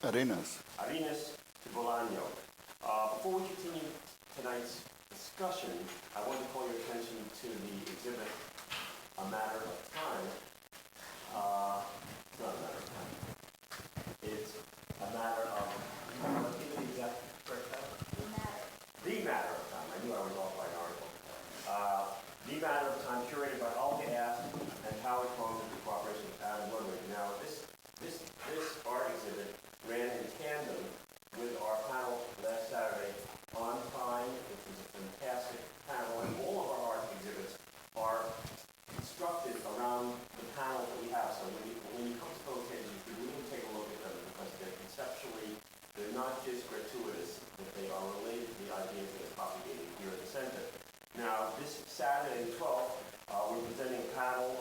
Arenas. Arenas to Bolaño. Before we continue tonight's discussion, I want to call your attention to the exhibit, A Matter of Time. It's not a matter of time. It's a matter of, let's give it the exact correct title. The Matter of Time. I knew I was off by an article. The Matter of Time, curated by Olga Aft and Howard Combs with the cooperation of Adam Woodward. Now, this art exhibit ran in tandem with our panel last Saturday on Time, which was a fantastic panel, and all of our art exhibits are constructed around the panels that we have. So when you come to those pages, you really take a look at them because they're conceptually, they're not just gratuitous, but they are related to the ideas that are propagated here at the center. Now, this Saturday, the 12th, we're presenting a panel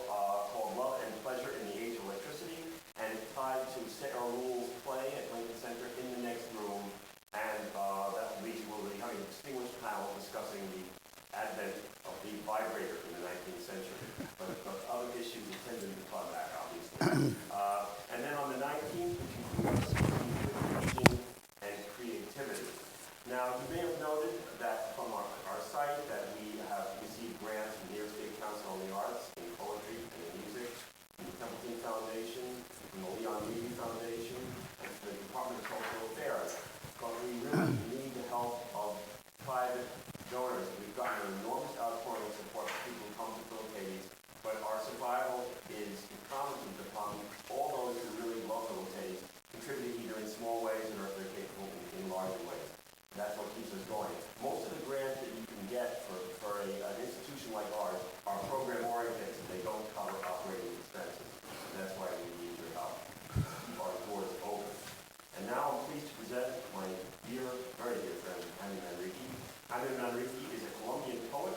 called Love and Pleasure in the Age of Electricity, and it's tied to Sarah Rule's play at Lincoln Center in the next room, and we'll be having a distinguished panel discussing the advent of the vibrator in the 19th century, but other issues attendant to come back, obviously. And then on the 19th, we conclude with reading and creativity. Now, you may have noted that from our site that we have received grants from the New York State Council on the Arts in poetry and in music, from the Templeton Foundation, from the Leon Levy Foundation, and from the Department of Cultural Affairs. But we really need the help of private donors. We've gotten an enormous outpouring of support from people who come to Philippines, but our survival is incumbent upon all those who really love Philippines, contributing either in small ways or if they're capable in larger ways. That's what keeps us going. Most of the grants that you can get for an institution like ours are program-oriented, so they don't cover operating expenses. And that's why we need your help. Keep our doors open. And now I'm pleased to present my very dear friend, Jaime Manrique. Jaime Manrique is a Colombian poet,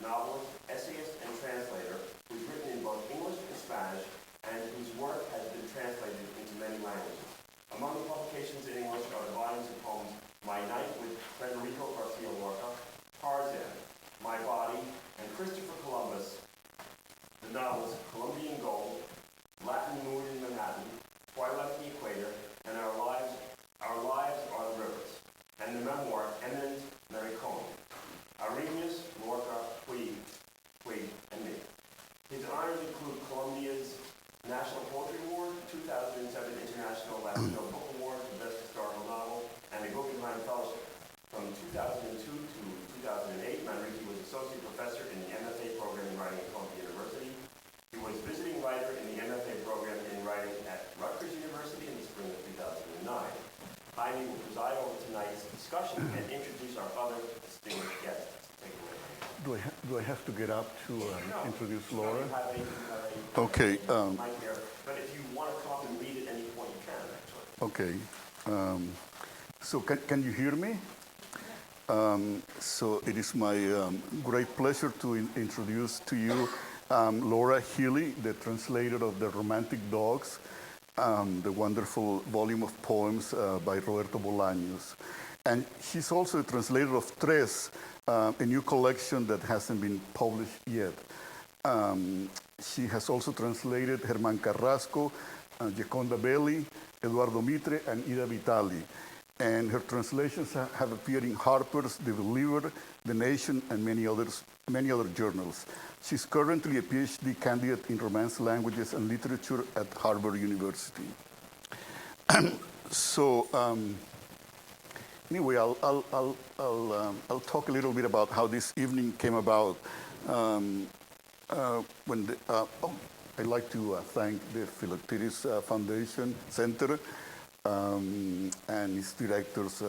novelist, essayist, and translator who's written in both English and Spanish, and whose work has been translated into many languages. Among the publications in English are the volumes of poems My Night with Federico Garcia Lorca, Tarzan, My Body, and Christopher Columbus, the novels Colombian Gold, Latin Mood in Manhattan, Twilight at the Equator, and Our Lives Are the Rivers, and the memoir Eminent Maricón, Arrhenius, Lorca, Puig, and me. His honors include Colombia's National Poetry Award, 2007 International Latino Book Award for Best Historical Novel, and the Guggenheim Fellowship. From 2002 to 2008, Manrique was Associate Professor in the MFA program in Writing at Columbia University. He was visiting writer in the MFA program in Writing at Rutgers University in the spring of 2009. Jaime will preside over tonight's discussion and introduce our other distinguished guests. Take it away. Do I have to get up to introduce Laura? You have a Okay. mic here, but if you want to come up and read at any point, you can, actually. Okay. So can you hear me? So it is my great pleasure to introduce to you Laura Healy, the translator of The Romantic Dogs, the wonderful volume of poems by Roberto Bolaños. And she's also a translator of Tres, a new collection that hasn't been published yet. She has also translated Germán Carrasco, Gioconda Belli, Eduardo Mitre, and Ida Vitali. And her translations have appeared in Harper's, The Believer, The Nation, and many other journals. She's currently a PhD candidate in Romance languages and literature at Harvard University. So anyway, I'll talk a little bit about how this evening came about. I'd like to thank the Philoctetes Foundation Center and its directors,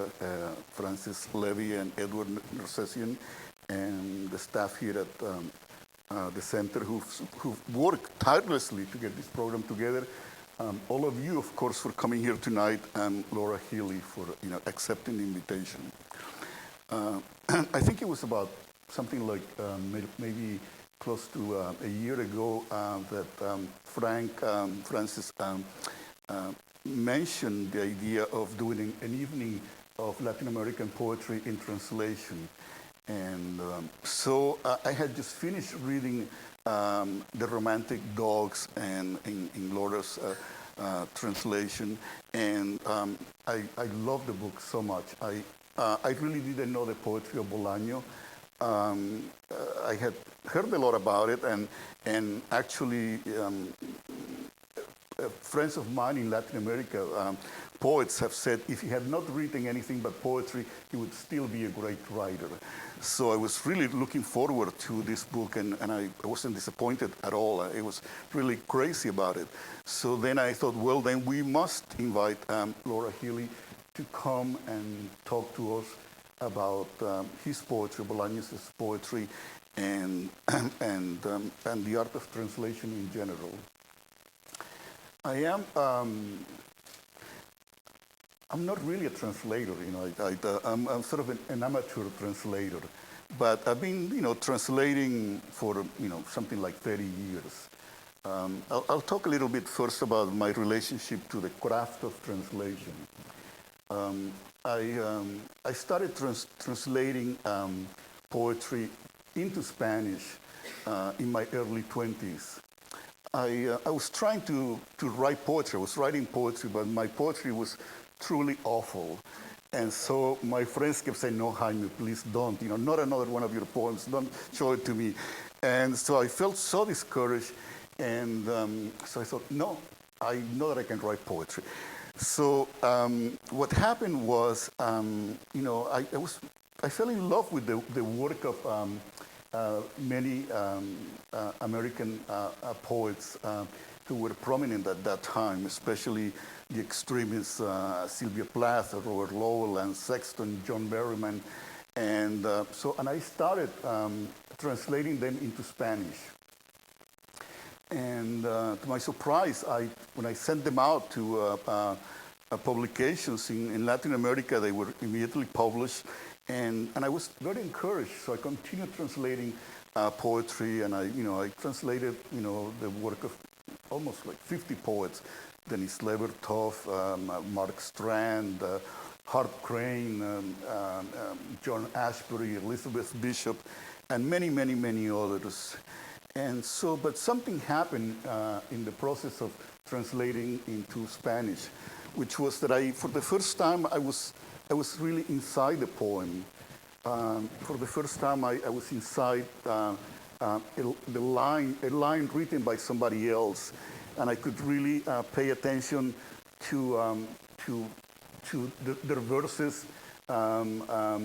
Francis Levy and Edward Nersessian, and the staff here at the center who've worked tirelessly to get this program together. All of you, of course, for coming here tonight, and Laura Healy for accepting the invitation. I think it was about something like maybe close to a year ago that Francis mentioned the idea of doing an evening of Latin American poetry in translation. And so I had just finished reading The Romantic Dogs and in Laura's translation, and I love the book so much. I really didn't know the poetry of Bolaño. I had heard a lot about it, and actually friends of mine in Latin America, poets, have said if he had not written anything but poetry, he would still be a great writer. So I was really looking forward to this book, and I wasn't disappointed at all. I was really crazy about it. So then I thought, well, then we must invite Laura Healy to come and talk to us about his poetry, Bolaños' poetry, and the art of translation in general. I'm not really a translator, I'm sort of an amateur translator, but I've been, translating for, something like 30 years. I'll talk a little bit first about my relationship to the craft of translation. I started translating poetry into Spanish in my early 20s. I was trying to write poetry. I was writing poetry, but my poetry was truly awful. And so my friends kept saying, no, Jaime, please don't. Not another one of your poems. Don't show it to me. And so I felt so discouraged. And so I thought, no, I know that I can write poetry. So what happened was, I fell in love with the work of many American poets who were prominent at that time, especially the extremists, Sylvia Plath, Robert Lowell, and Sexton, John Berryman. And I started translating them into Spanish. And to my surprise, when I sent them out to publications in Latin America, they were immediately published. And I was very encouraged, so I continued translating poetry, and I translated, the work of almost like 50 poets: Denis Levertov, Mark Strand, Hart Crane, John Ashbery, Elizabeth Bishop, and many, many, many others. And so, but something happened in the process of translating into Spanish, which was that for the first time, I was really inside the poem. For the first time, I was inside a line written by somebody else, and I could really pay attention to their verses, their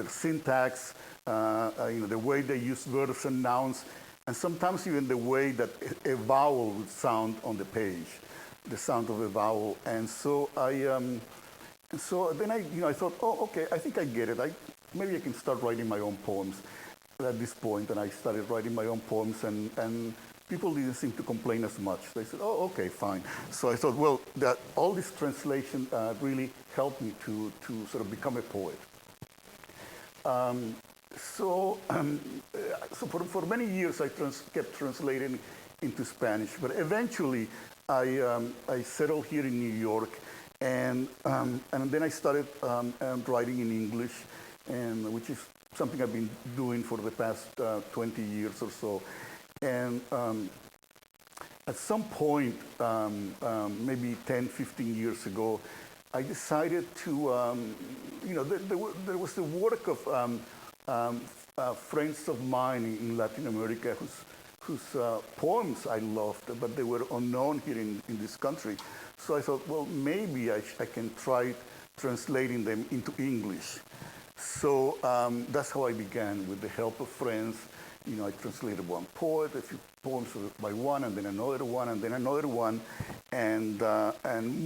syntax, the way they use verbs and nouns, and sometimes even the way that a vowel would sound on the page, the sound of a vowel. And so then I thought, oh, okay, I think I get it. Maybe I can start writing my own poems at this point. And I started writing my own poems, and people didn't seem to complain as much. They said, oh, okay, fine. So I thought, well, that all this translation really helped me to sort of become a poet. So for many years, I kept translating into Spanish. But eventually, I settled here in New York. And then I started writing in English, which is something I've been doing for the past 20 years or so. And at some point, maybe 10, 15 years ago, I decided to, there was the work of friends of mine in Latin America whose poems I loved, but they were unknown here in this country. So I thought, well, maybe I can try translating them into English. So that's how I began, with the help of friends. I translated one poet, a few poems by one, and then another one, and then another one. And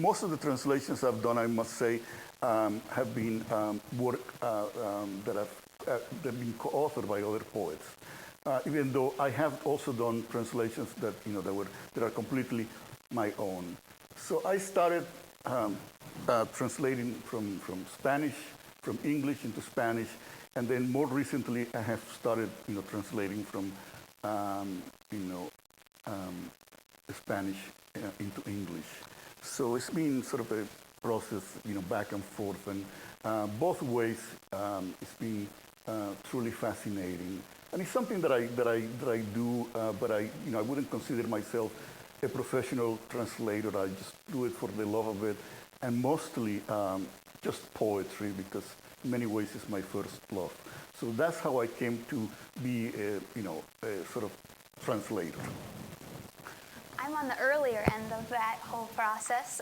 most of the translations I've done, I must say, have been work that have been co-authored by other poets. Even though I have also done translations that that are completely my own. So I started translating from Spanish, from English into Spanish, and then more recently I have started, translating from, Spanish into English. So it's been sort of a process, back and forth, and both ways. It's been truly fascinating, and it's something that I do, but I wouldn't consider myself a professional translator. I just do it for the love of it, and mostly just poetry, because in many ways it's my first love. So that's how I came to be a sort of translator. I'm on the earlier end of that whole process.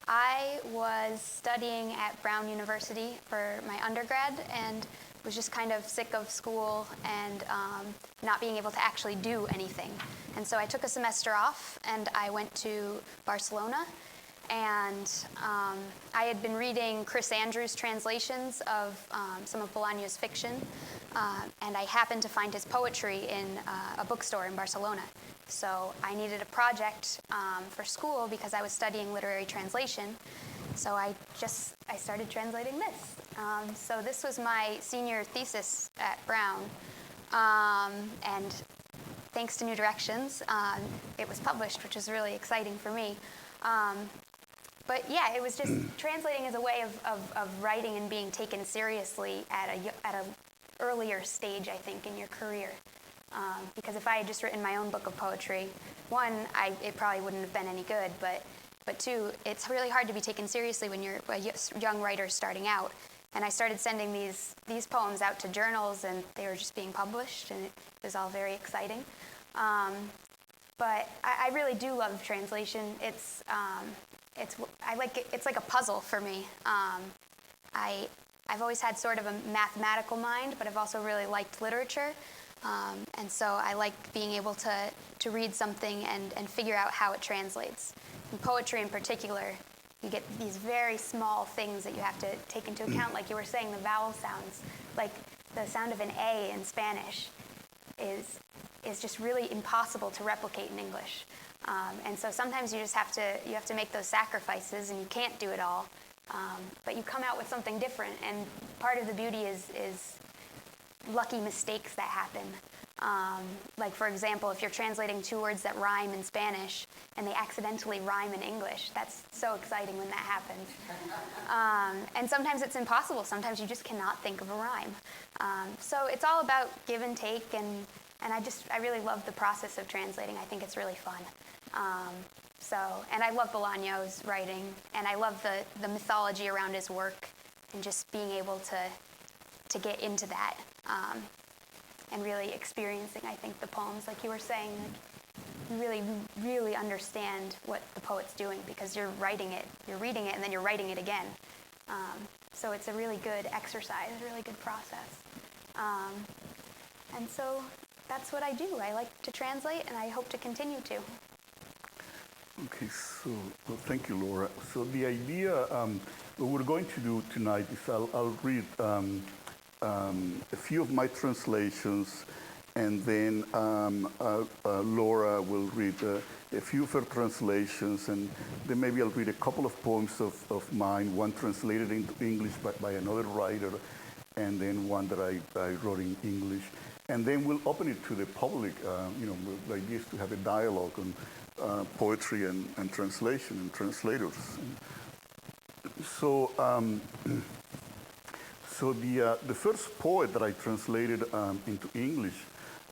I was studying at Brown University for my undergrad and was just kind of sick of school and not being able to actually do anything. And so I took a semester off and I went to Barcelona. And I had been reading Chris Andrews' translations of some of Bolaño's fiction, and I happened to find his poetry in a bookstore in Barcelona. So I needed a project for school because I was studying literary translation. So I started translating this. So this was my senior thesis at Brown, and thanks to New Directions, it was published, which was really exciting for me. But yeah, it was just translating as a way of writing and being taken seriously at a earlier stage, I think, in your career. Because if I had just written my own book of poetry, one, it probably wouldn't have been any good, but two, it's really hard to be taken seriously when you're a young writer starting out. And I started sending these poems out to journals, and they were just being published, and it was all very exciting. But I really do love translation. I like it. It's like a puzzle for me. I've always had sort of a mathematical mind, but I've also really liked literature, and so I like being able to read something and figure out how it translates. In poetry, in particular, you get these very small things that you have to take into account, like you were saying, the vowel sounds, like the sound of an A in Spanish is just really impossible to replicate in English. And so sometimes you have to make those sacrifices, and you can't do it all. But you come out with something different, and part of the beauty is lucky mistakes that happen. Like, for example, if you're translating two words that rhyme in Spanish and they accidentally rhyme in English, that's so exciting when that happens. And sometimes it's impossible. Sometimes you just cannot think of a rhyme. So it's all about give and take, and I really love the process of translating. I think it's really fun. And I love Bolaño's writing, and I love the mythology around his work, and just being able to get into that, and really experiencing, I think, the poems, like you were saying, like you really, really understand what the poet's doing because you're writing it, you're reading it, and then you're writing it again. So it's a really good exercise, a really good process. And so that's what I do. I like to translate, and I hope to continue to. Okay, so thank you, Laura. So the idea, what we're going to do tonight is I'll read a few of my translations, and then Laura will read a few of her translations, and then maybe I'll read a couple of poems of mine, one translated into English by another writer, and then one that I wrote in English. And then we'll open it to the public. The idea is to have a dialogue on poetry and translation and translators. So the first poet that I translated into English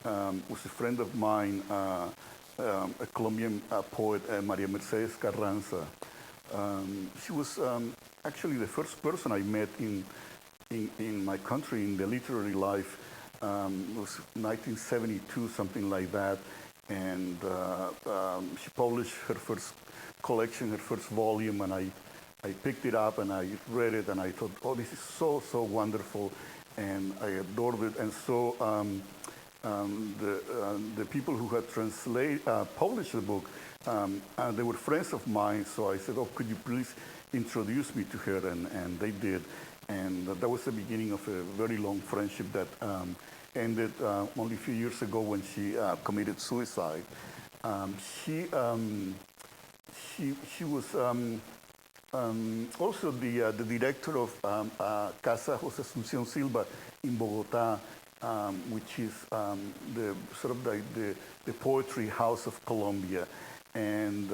was a friend of mine, a Colombian poet, Maria Mercedes Carranza. She was actually the first person I met in my country in the literary life. It was 1972, something like that. And she published her first collection, her first volume, and I picked it up and I read it, and I thought, oh, this is so, so wonderful, and I adored it. And so the people who had published the book, they were friends of mine, so I said, oh, could you please introduce me to her, and they did. And that was the beginning of a very long friendship that ended only a few years ago when she committed suicide. She was also the director of Casa José Asunción Silva in Bogotá, which is the sort of the poetry house of Colombia. And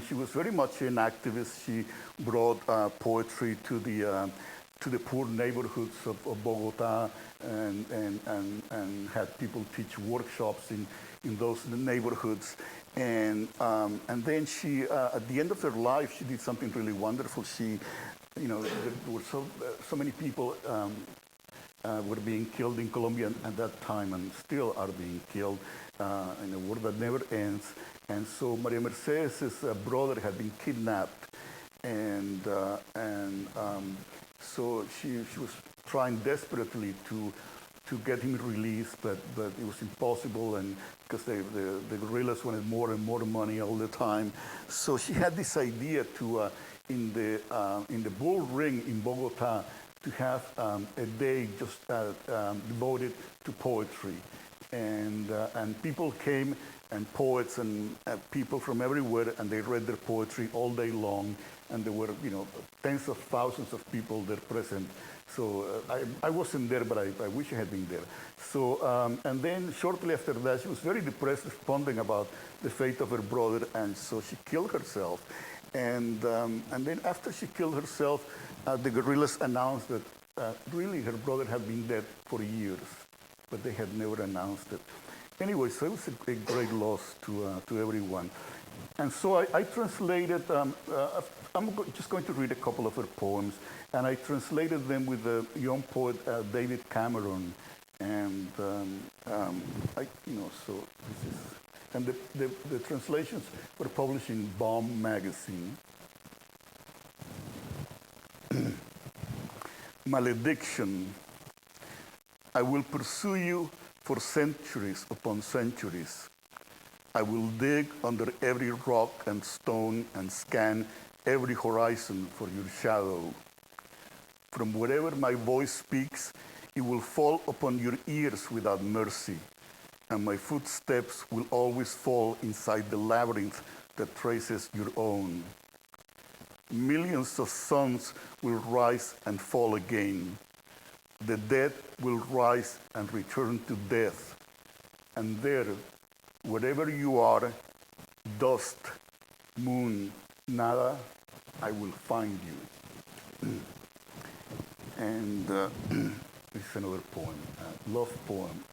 she was very much an activist. She brought poetry to the to the poor neighborhoods of Bogota and had people teach workshops in those neighborhoods. And then she, at the end of her life, she did something really wonderful. She, there were so many people were being killed in Colombia at that time and still are being killed in a war that never ends. And so Maria Mercedes' brother had been kidnapped, and so she was trying desperately to get him released, but it was impossible, and because the guerrillas wanted more and more money all the time. So she had this idea to in the bull ring in Bogota to have a day just devoted to poetry, and people came, and poets and people from everywhere, and they read their poetry all day long, and there were tens of thousands of people there present. So I wasn't there, but I wish I had been there. So and then shortly after that, she was very depressed, responding about the fate of her brother, and so she killed herself. And then after she killed herself, the guerrillas announced that really her brother had been dead for years, but they had never announced it. Anyway, so it was a great loss to everyone. And so I translated, just going to read a couple of her poems, and I translated them with the young poet David Cameron. And so this is, and the translations were published in Bomb magazine. Malediction. I will pursue you for centuries upon centuries. I will dig under every rock and stone and scan every horizon for your shadow. From wherever my voice speaks, it will fall upon your ears without mercy, and my footsteps will always fall inside the labyrinth that traces your own. Millions of suns will rise and fall again. The dead will rise and return to death, and there, wherever you are, dust, moon, nada, I will find you. And this is another poem, love poem.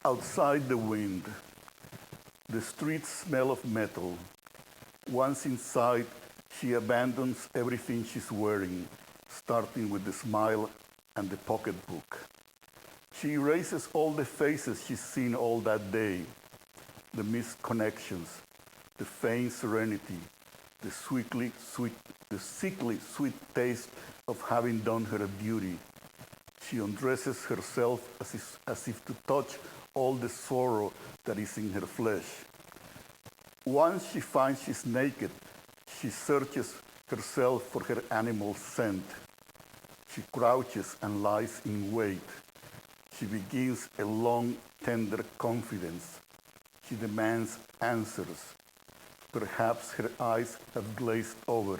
Outside the wind, the streets smell of metal. Once inside, she abandons everything she's wearing, starting with the smile and the pocketbook. She erases all the faces she's seen all that day, the missed connections, the faint serenity, the sickly sweet taste of having done her a duty. She undresses herself as if to touch all the sorrow that is in her flesh. Once she finds she's naked, she searches herself for her animal scent. She crouches and lies in wait. She begins a long, tender confidence. She demands answers. Perhaps her eyes have glazed over.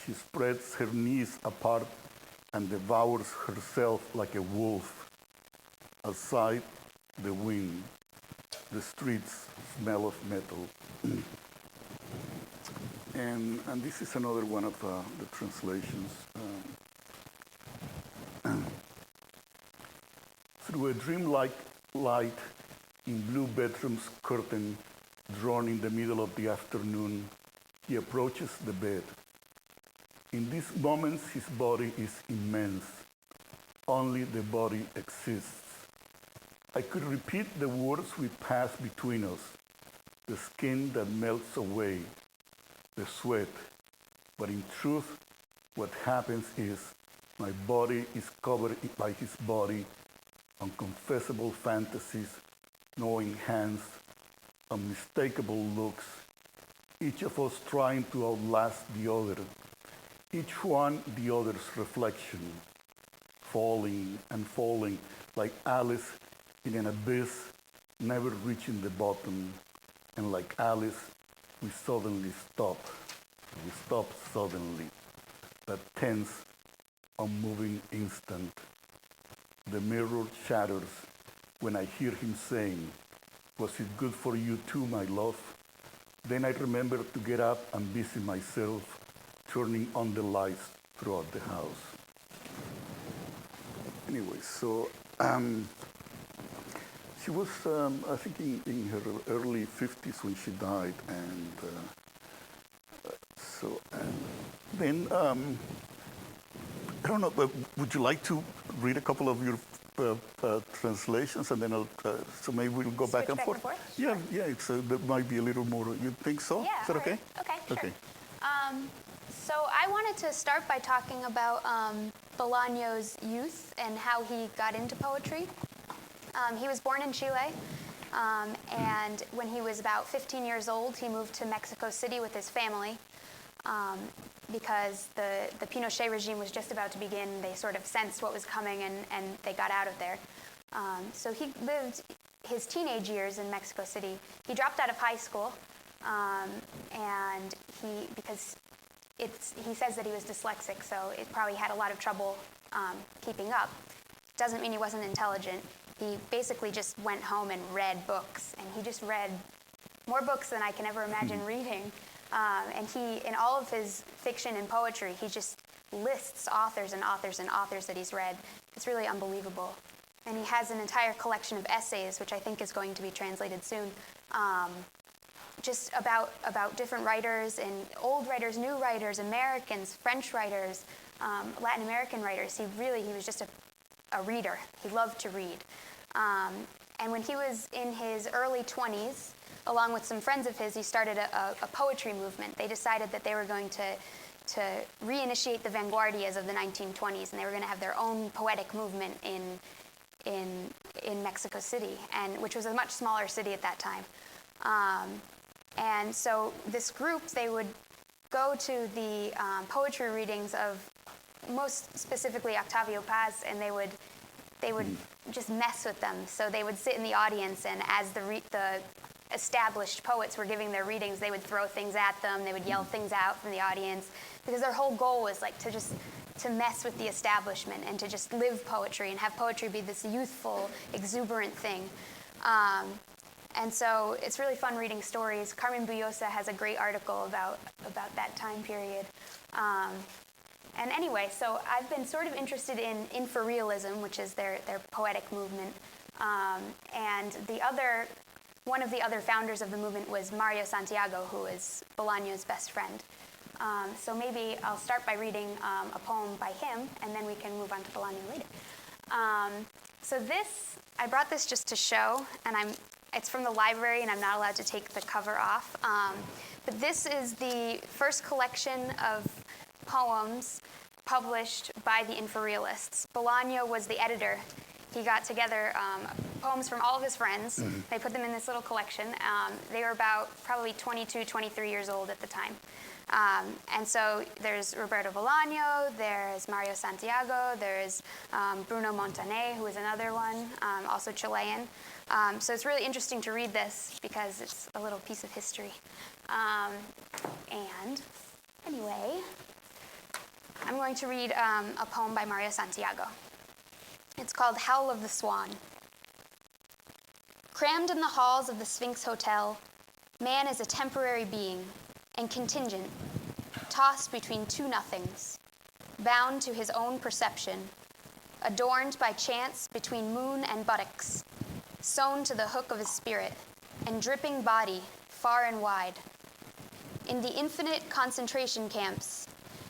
She spreads her knees apart and devours herself like a wolf. Outside, the wind, the streets smell of metal. And this is another one of the translations. Through a dreamlike light in blue bedroom's curtain drawn in the middle of the afternoon, he approaches the bed. In these moments, his body is immense. Only the body exists. I could repeat the words we pass between us, the skin that melts away, the sweat. But in truth, what happens is my body is covered by his body, unconfessable fantasies, knowing hands, unmistakable looks, each of us trying to outlast the other, each one the other's reflection, falling and falling like Alice in an abyss, never reaching the bottom. And like Alice, we suddenly stop. We stop suddenly. That tense, unmoving instant. The mirror shatters when I hear him saying, "Was it good for you too, my love? Then I remember to get up and busy myself, turning on the lights throughout the house. Anyway, so she was, I think, in her early 50s when she died, and then I don't know, but would you like to read a couple of your translations, and then so maybe we'll go back and forth? Sure. Yeah, it's that might be a little more. You think so? Yeah. Is that okay? Right. Okay. Sure. Okay. So I wanted to start by talking about Bolaño's youth and how he got into poetry. He was born in Chile, and when he was about 15 years old, he moved to Mexico City with his family. Because the Pinochet regime was just about to begin. They sort of sensed what was coming, and they got out of there. So he lived his teenage years in Mexico City. He dropped out of high school, and because he says that he was dyslexic, so it probably had a lot of trouble keeping up. Doesn't mean he wasn't intelligent. He basically just went home and read books, and he just read more books than I can ever imagine reading. And in all of his fiction and poetry, he just lists authors and authors and authors that he's read. It's really unbelievable. And he has an entire collection of essays, which I think is going to be translated soon, just about different writers, and old writers, new writers, Americans, French writers, Latin American writers. He was just a reader. He loved to read. And when he was in his early 20s, along with some friends of his, he started a poetry movement. They decided that they were going to reinitiate the vanguardias of the 1920s, and they were going to have their own poetic movement in Mexico City, which was a much smaller city at that time. And so this group, they would go to the poetry readings of, most specifically, Octavio Paz, and they would just mess with them. So they would sit in the audience, and as the established poets were giving their readings, they would throw things at them, they would yell things out from the audience, because their whole goal was like to mess with the establishment and to just live poetry and have poetry be this youthful, exuberant thing. And so it's really fun reading stories. Carmen Buyosa has a great article about that time period. And anyway, so I've been sort of interested in infrarealism, which is their poetic movement. And one of the other founders of the movement was Mario Santiago, who is Bolaño's best friend. So maybe I'll start by reading a poem by him, and then we can move on to Bolaño later. So I brought this just to show, and it's from the library, and I'm not allowed to take the cover off. But this is the first collection of poems published by the Infrarealists. Bolaño was the editor. He got together poems from all of his friends. Mm-hmm. They put them in this little collection. They were about probably 22, 23 years old at the time. And so there's Roberto Bolaño, there's Mario Santiago, there's Bruno Montané, who is another one, also Chilean. So it's really interesting to read this because it's a little piece of history. And anyway, I'm going to read a poem by Mario Santiago. It's called Howl of the Swan. Crammed in the halls of the Sphinx Hotel, man is a temporary being and contingent, tossed between two nothings, bound to his own perception, adorned by chance between moon and buttocks, sewn to the hook of his spirit, and dripping body far and wide. In the infinite concentration camps,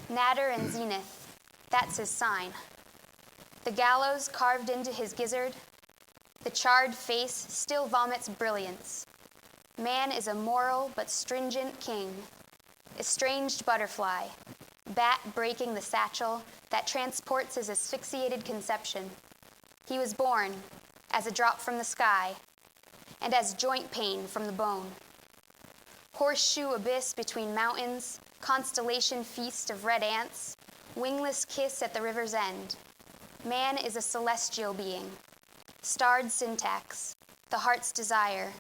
Nadir and Zenith, that's his sign. The gallows carved into his gizzard, the charred face still vomits brilliance. Man is a moral but stringent king, estranged butterfly, bat breaking the satchel that transports his asphyxiated conception. He was born as a drop from the sky, and as joint pain from the bone. Horseshoe abyss between mountains, constellation feast of red ants, wingless kiss at the river's end. Man is a celestial being, starred syntax, the heart's desire,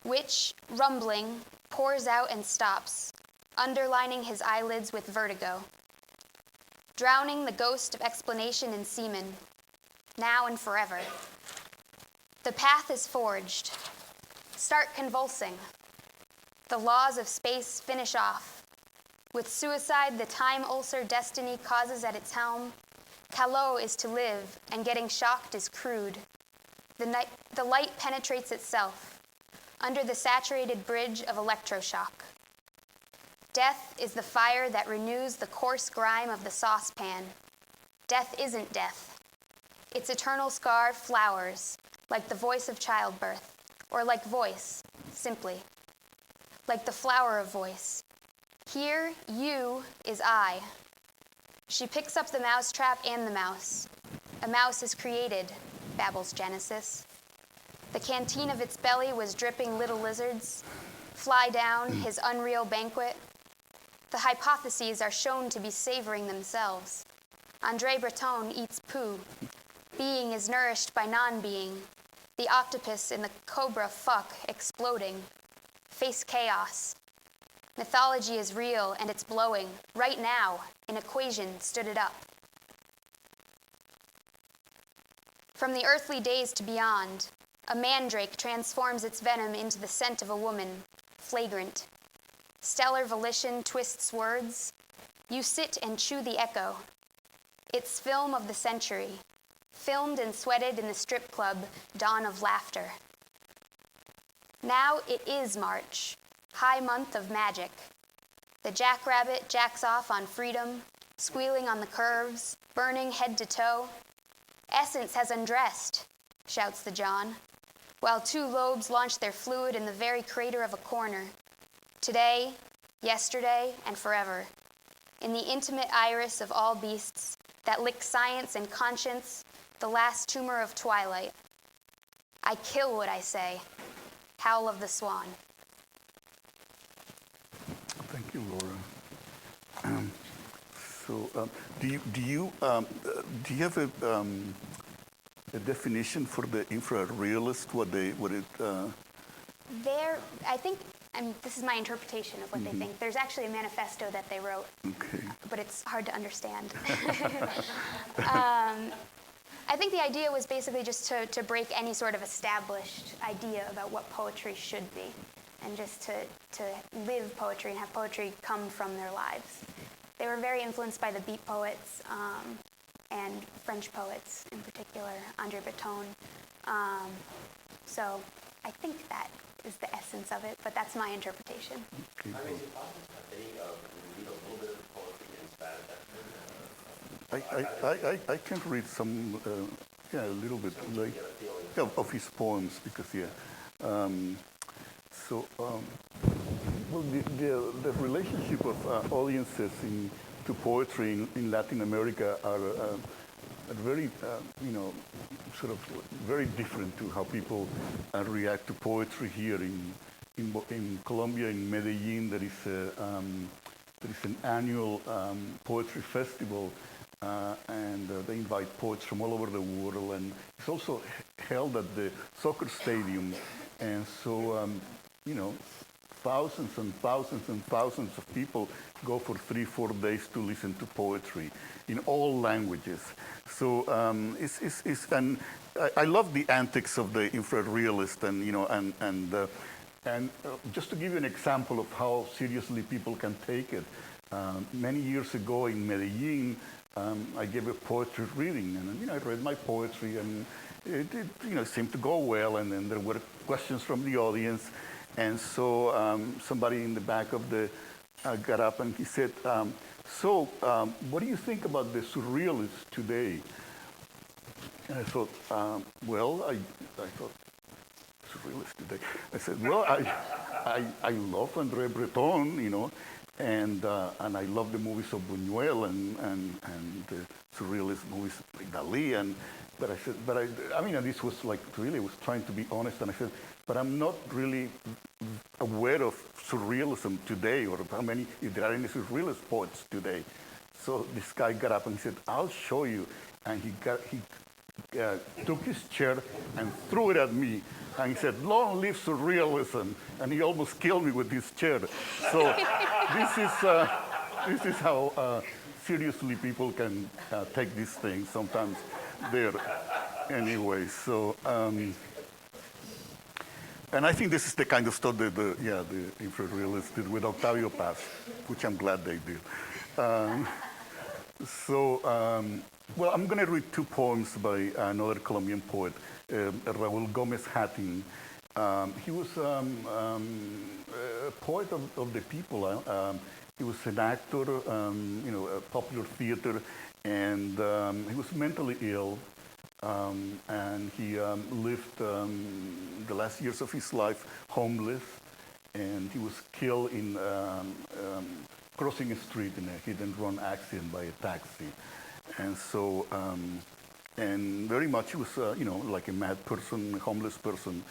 which, rumbling, pours out and stops, underlining his eyelids with vertigo. Drowning the ghost of explanation in semen, now and forever. The path is forged. Start convulsing. The laws of space finish off. With suicide, the time ulcer destiny causes at its helm. Callot is to live, and getting shocked is crude. The light penetrates itself, under the saturated bridge of electroshock. Death is the fire that renews the coarse grime of the saucepan. Death isn't death. Its eternal scar flowers, like the voice of childbirth, or like voice, simply. Like the flower of voice. Here, you is I. She picks up the mousetrap and the mouse. A mouse is created, babbles Genesis. The canteen of its belly was dripping little lizards. Fly down, his unreal banquet. The hypotheses are shown to be savoring themselves. André Breton eats poo. Being is nourished by non-being. The octopus in the cobra fuck exploding. Face chaos. Mythology is real and it's blowing. Right now, an equation stood it up. From the earthly days to beyond, a mandrake transforms its venom into the scent of a woman, flagrant. Stellar volition twists words. You sit and chew the echo. It's film of the century, filmed and sweated in the strip club, dawn of laughter. Now it is March, high month of magic. The jackrabbit jacks off on freedom, squealing on the curves, burning head to toe. Essence has undressed, shouts the John, while two lobes launch their fluid in the very crater of a corner. Today, yesterday, and forever. In the intimate iris of all beasts that lick science and conscience, the last tumor of twilight. I kill what I say. Howl of the Swan. Thank you, Laura. Do you have a definition for the infrared realist? I think, this is my interpretation of what they think. There's actually a manifesto that they wrote, but it's hard to understand. I think the idea was basically just to break any sort of established idea about what poetry should be, and just to live poetry and have poetry come from their lives. They were very influenced by the beat poets and French poets, in particular, André Breton. So I think that is the essence of it, but that's my interpretation. I mean, is it possible to think of read a little bit of poetry in Spanish? I can read some, a little bit like of his poems because well, the relationship of audiences to poetry in Latin America are very, sort of very different to how people react to poetry here in Colombia, in Medellin. There is an annual poetry festival, and they invite poets from all over the world, and it's also held at the soccer stadium, and so thousands and thousands and thousands of people go for 3-4 days to listen to poetry in all languages. So and I love the antics of the infrared realist, and just to give you an example of how seriously people can take it. Many years ago in Medellin, I gave a poetry reading, and I read my poetry, and it seemed to go well, and then there were questions from the audience. And so somebody in the back of the got up and he said, what do you think about the surrealists today? And I thought, I thought, surrealists today? I said, well, I love André Breton, and I love the movies of Buñuel and the surrealist movies like Dali. But I said, this was like really, I was trying to be honest, and I said, but I'm not really aware of surrealism today, or if there are any surrealist poets today. So this guy got up and he said, I'll show you. And he took his chair and threw it at me. And he said, long live surrealism. And he almost killed me with his chair. So this is how seriously people can take these things. Sometimes they're, anyway, so. And I think this is the kind of stuff that the infrarealists did with Octavio Paz, which I'm glad they did. Well, I'm going to read two poems by another Colombian poet, Raúl Gómez Hattin. He was a poet of the people. He was an actor, a popular theater, and he was mentally ill. And he lived the last years of his life homeless, and he was killed in crossing a street in a hit-and-run accident by a taxi. And so, and very much he was, like a mad person, a homeless person.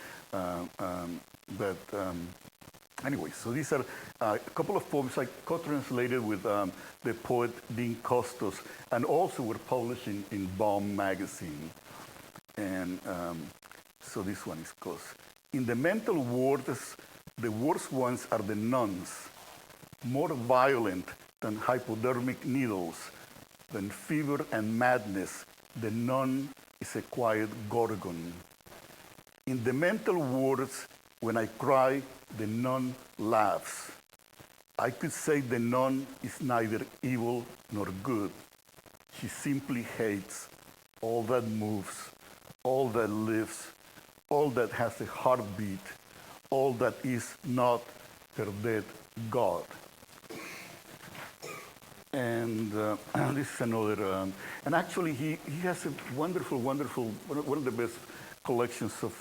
Anyway, so these are a couple of poems I co-translated with the poet Dean Costos, and also were published in Bomb magazine. And so this one is called, in the mental wards, the worst ones are the nuns, more violent than hypodermic needles, than fever and madness. The nun is a quiet gorgon. In the mental wards, when I cry, the nun laughs. I could say the nun is neither evil nor good. She simply hates all that moves, all that lives, all that has a heartbeat, all that is not her dead God. And this is another, and actually he has a wonderful, one of the best collections of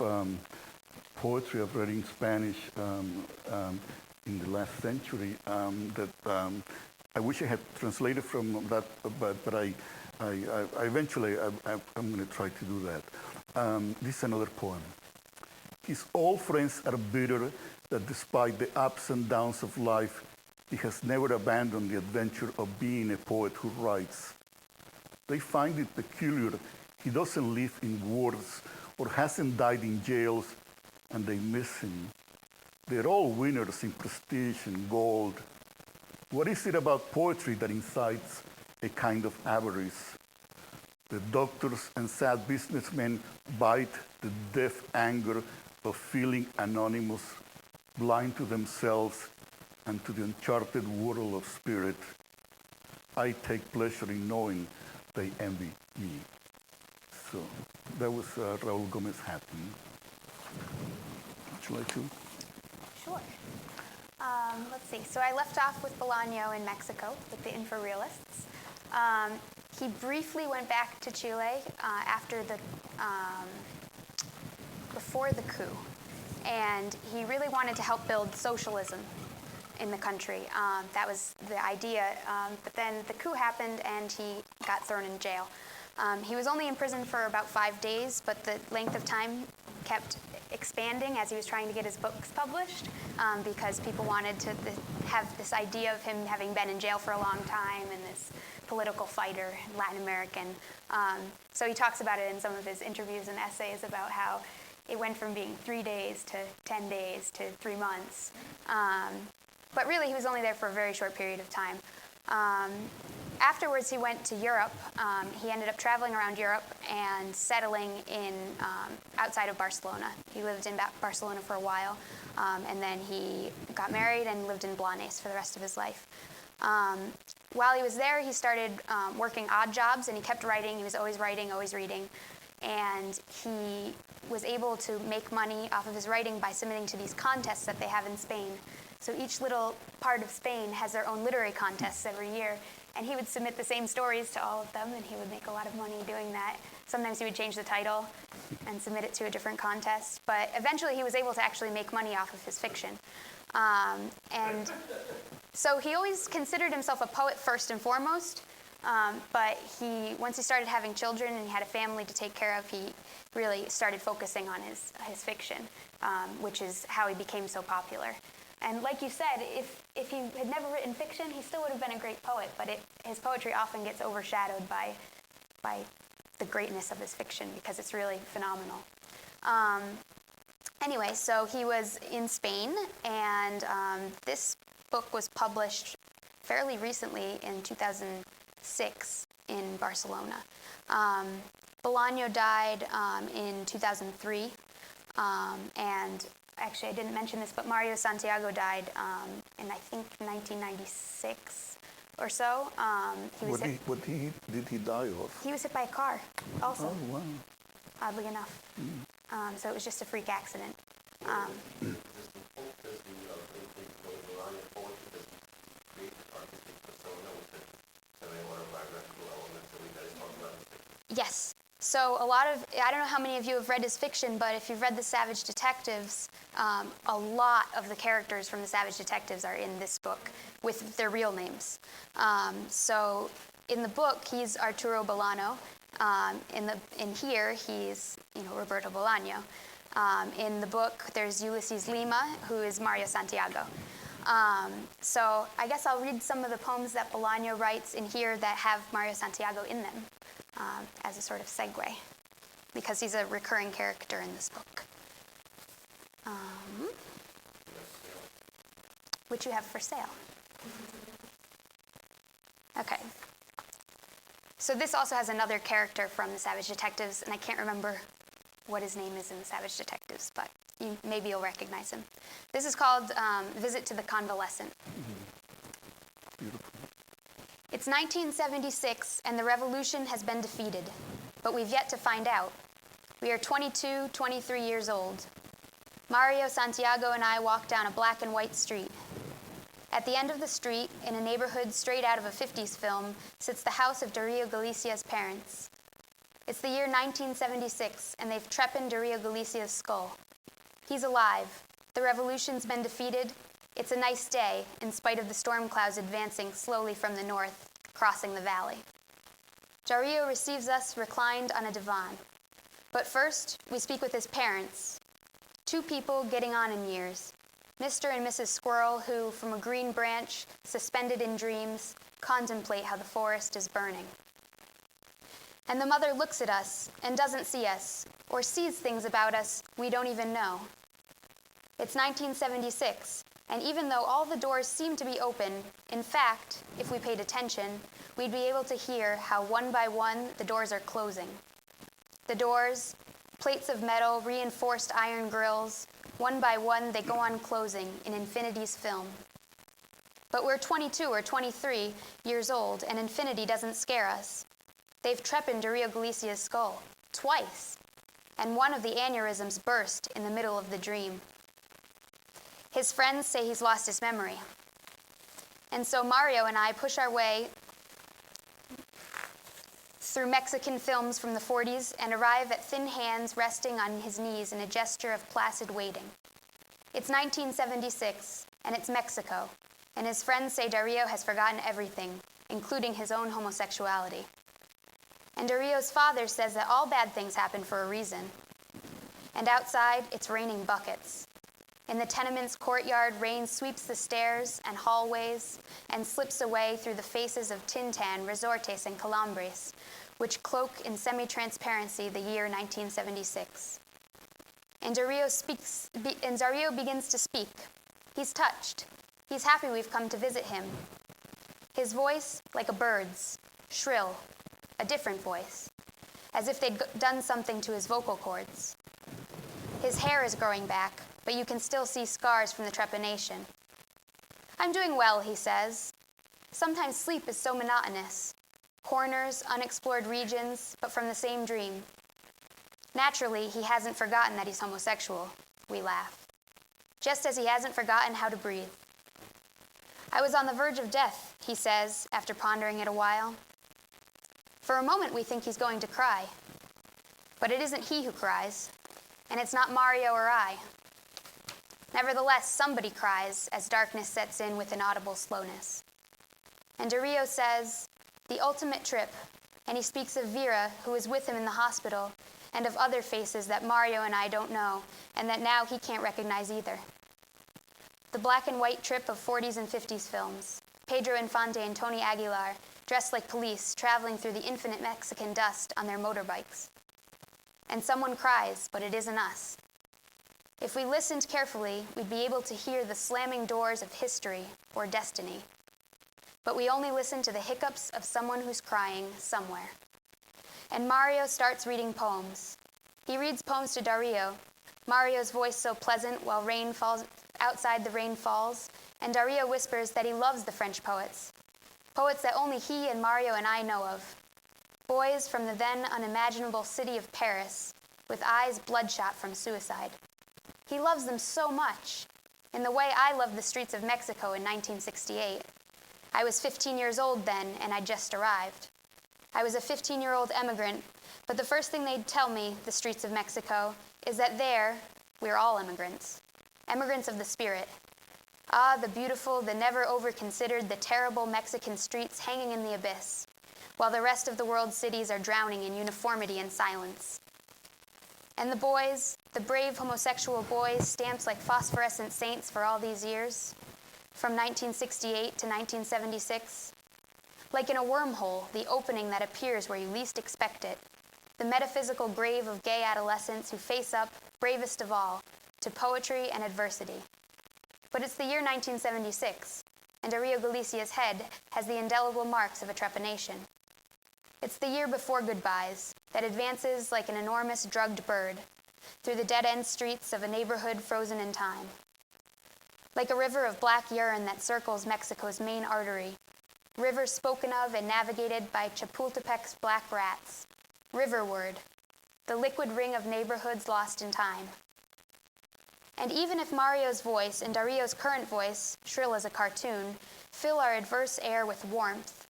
poetry I've read in Spanish in the last century that I wish I had translated from that, but I eventually I'm going to try to do that. This is another poem. His old friends are bitter that despite the ups and downs of life, he has never abandoned the adventure of being a poet who writes. They find it peculiar he doesn't live in wards or hasn't died in jails, and they miss him. They're all winners in prestige and gold. What is it about poetry that incites a kind of avarice? The doctors and sad businessmen bite the deaf anger of feeling anonymous, blind to themselves and to the uncharted world of spirit. I take pleasure in knowing they envy me. So that was Raúl Gómez Hattin. Would you like to? Sure. Let's see. So I left off with Bolaño in Mexico with the infrarealists. He briefly went back to Chile after before the coup, and he really wanted to help build socialism in the country. That was the idea, but then the coup happened and he got thrown in jail. He was only in prison for about 5 days, but the length of time kept expanding as he was trying to get his books published, because people wanted to have this idea of him having been in jail for a long time and this political fighter, Latin American. So he talks about it in some of his interviews and essays about how it went from being 3 days to 10 days to 3 months. But really, he was only there for a very short period of time. Afterwards, he went to Europe. He ended up traveling around Europe and settling in outside of Barcelona. He lived in Barcelona for a while, and then he got married and lived in Blanes for the rest of his life. While he was there, he started working odd jobs, and he kept writing. He was always writing, always reading. And he was able to make money off of his writing by submitting to these contests that they have in Spain. So each little part of Spain has their own literary contests every year. And he would submit the same stories to all of them, and he would make a lot of money doing that. Sometimes he would change the title and submit it to a different contest. But eventually he was able to actually make money off of his fiction. And so he always considered himself a poet first and foremost. But once he started having children and he had a family to take care of, he really started focusing on his fiction, which is how he became so popular. And like you said, if he had never written fiction, he still would have been a great poet, but his poetry often gets overshadowed by the greatness of his fiction because it's really phenomenal. Anyway, so he was in Spain, and this book was published fairly recently in 2006 in Barcelona. Bolaño died in 2003, and actually I didn't mention this, but Mario Santiago died in I think 1996 or so. What did he die of? He was hit by a car also, Oh, wow. oddly enough. So it was just a freak accident. Yes. So I don't know how many of you have read his fiction, but if you've read The Savage Detectives, a lot of the characters from The Savage Detectives are in this book with their real names. So in the book, he's Arturo Bolano. In here, he's Roberto Bolaño. In the book, there's Ulysses Lima, who is Mario Santiago. So I guess I'll read some of the poems that Bolaño writes in here that have Mario Santiago in them as a sort of segue, because he's a recurring character in this book. Which you have for sale. Okay. So this also has another character from The Savage Detectives, and I can't remember what his name is in The Savage Detectives, but maybe you'll recognize him. This is called Visit to the Convalescent. Beautiful. It's 1976, and the revolution has been defeated, but we've yet to find out. We are 22, 23 years old. Mario Santiago and I walk down a black and white street. At the end of the street, in a neighborhood straight out of a 50s film, sits the house of Darío Galicia's parents. It's the year 1976, and they've trepaned Darío Galicia's skull. He's alive. The revolution's been defeated. It's a nice day, in spite of the storm clouds advancing slowly from the north, crossing the valley. Darío receives us reclined on a divan. But first, we speak with his parents, two people getting on in years, Mr. and Mrs. Squirrel, who, from a green branch, suspended in dreams, contemplate how the forest is burning. And the mother looks at us and doesn't see us, or sees things about us we don't even know. It's 1976, and even though all the doors seem to be open, in fact, if we paid attention, we'd be able to hear how one by one the doors are closing. The doors, plates of metal, reinforced iron grills, one by one they go on closing in infinity's film. But we're 22 or 23 years old, and infinity doesn't scare us. They've trepaned Darío Galicia's skull, twice, and one of the aneurysms burst in the middle of the dream. His friends say he's lost his memory. And so Mario and I push our way through Mexican films from the 40s and arrive at thin hands resting on his knees in a gesture of placid waiting. It's 1976, and it's Mexico, and his friends say Darío has forgotten everything, including his own homosexuality. And Darío's father says that all bad things happen for a reason. And outside, it's raining buckets. In the tenement's courtyard, rain sweeps the stairs and hallways and slips away through the faces of Tintan, Resortes, and Calambres, which cloak in semi-transparency the year 1976. And Darío begins to speak. He's touched. He's happy we've come to visit him. His voice, like a bird's, shrill, a different voice, as if they'd done something to his vocal cords. His hair is growing back, but you can still see scars from the trepanation. I'm doing well, he says. Sometimes sleep is so monotonous. Corners, unexplored regions, but from the same dream. Naturally, he hasn't forgotten that he's homosexual. We laugh. Just as he hasn't forgotten how to breathe. I was on the verge of death, he says, after pondering it a while. For a moment, we think he's going to cry. But it isn't he who cries, and it's not Mario or I. Nevertheless, somebody cries as darkness sets in with inaudible slowness. And Darío says, the ultimate trip, and he speaks of Vera, who was with him in the hospital, and of other faces that Mario and I don't know, and that now he can't recognize either. The black and white trip of 40s and 50s films, Pedro Infante and Tony Aguilar, dressed like police, traveling through the infinite Mexican dust on their motorbikes. And someone cries, but it isn't us. If we listened carefully, we'd be able to hear the slamming doors of history or destiny. But we only listen to the hiccups of someone who's crying somewhere. And Mario starts reading poems. He reads poems to Darío, Mario's voice so pleasant while rain falls outside the rain falls, and Dario whispers that he loves the French poets. Poets that only he and Mario and I know of. Boys from the then unimaginable city of Paris, with eyes bloodshot from suicide. He loves them so much, in the way I loved the streets of Mexico in 1968. I was 15 years old then, and I'd just arrived. I was a 15-year-old emigrant, but the first thing they'd tell me, the streets of Mexico, is that there, we're all immigrants. Immigrants of the spirit. Ah, the beautiful, the never over-considered, the terrible Mexican streets hanging in the abyss, while the rest of the world's cities are drowning in uniformity and silence. And the boys, the brave homosexual boys, stamped like phosphorescent saints for all these years, from 1968 to 1976, like in a wormhole, the opening that appears where you least expect it, the metaphysical grave of gay adolescents who face up, bravest of all, to poetry and adversity. But it's the year 1976, and Dario Galicia's head has the indelible marks of a trepanation. It's the year before goodbyes, that advances like an enormous drugged bird through the dead-end streets of a neighborhood frozen in time. Like a river of black urine that circles Mexico's main artery, river spoken of and navigated by Chapultepec's black rats, riverward, the liquid ring of neighborhoods lost in time. And even if Mario's voice and Dario's current voice, shrill as a cartoon, fill our adverse air with warmth,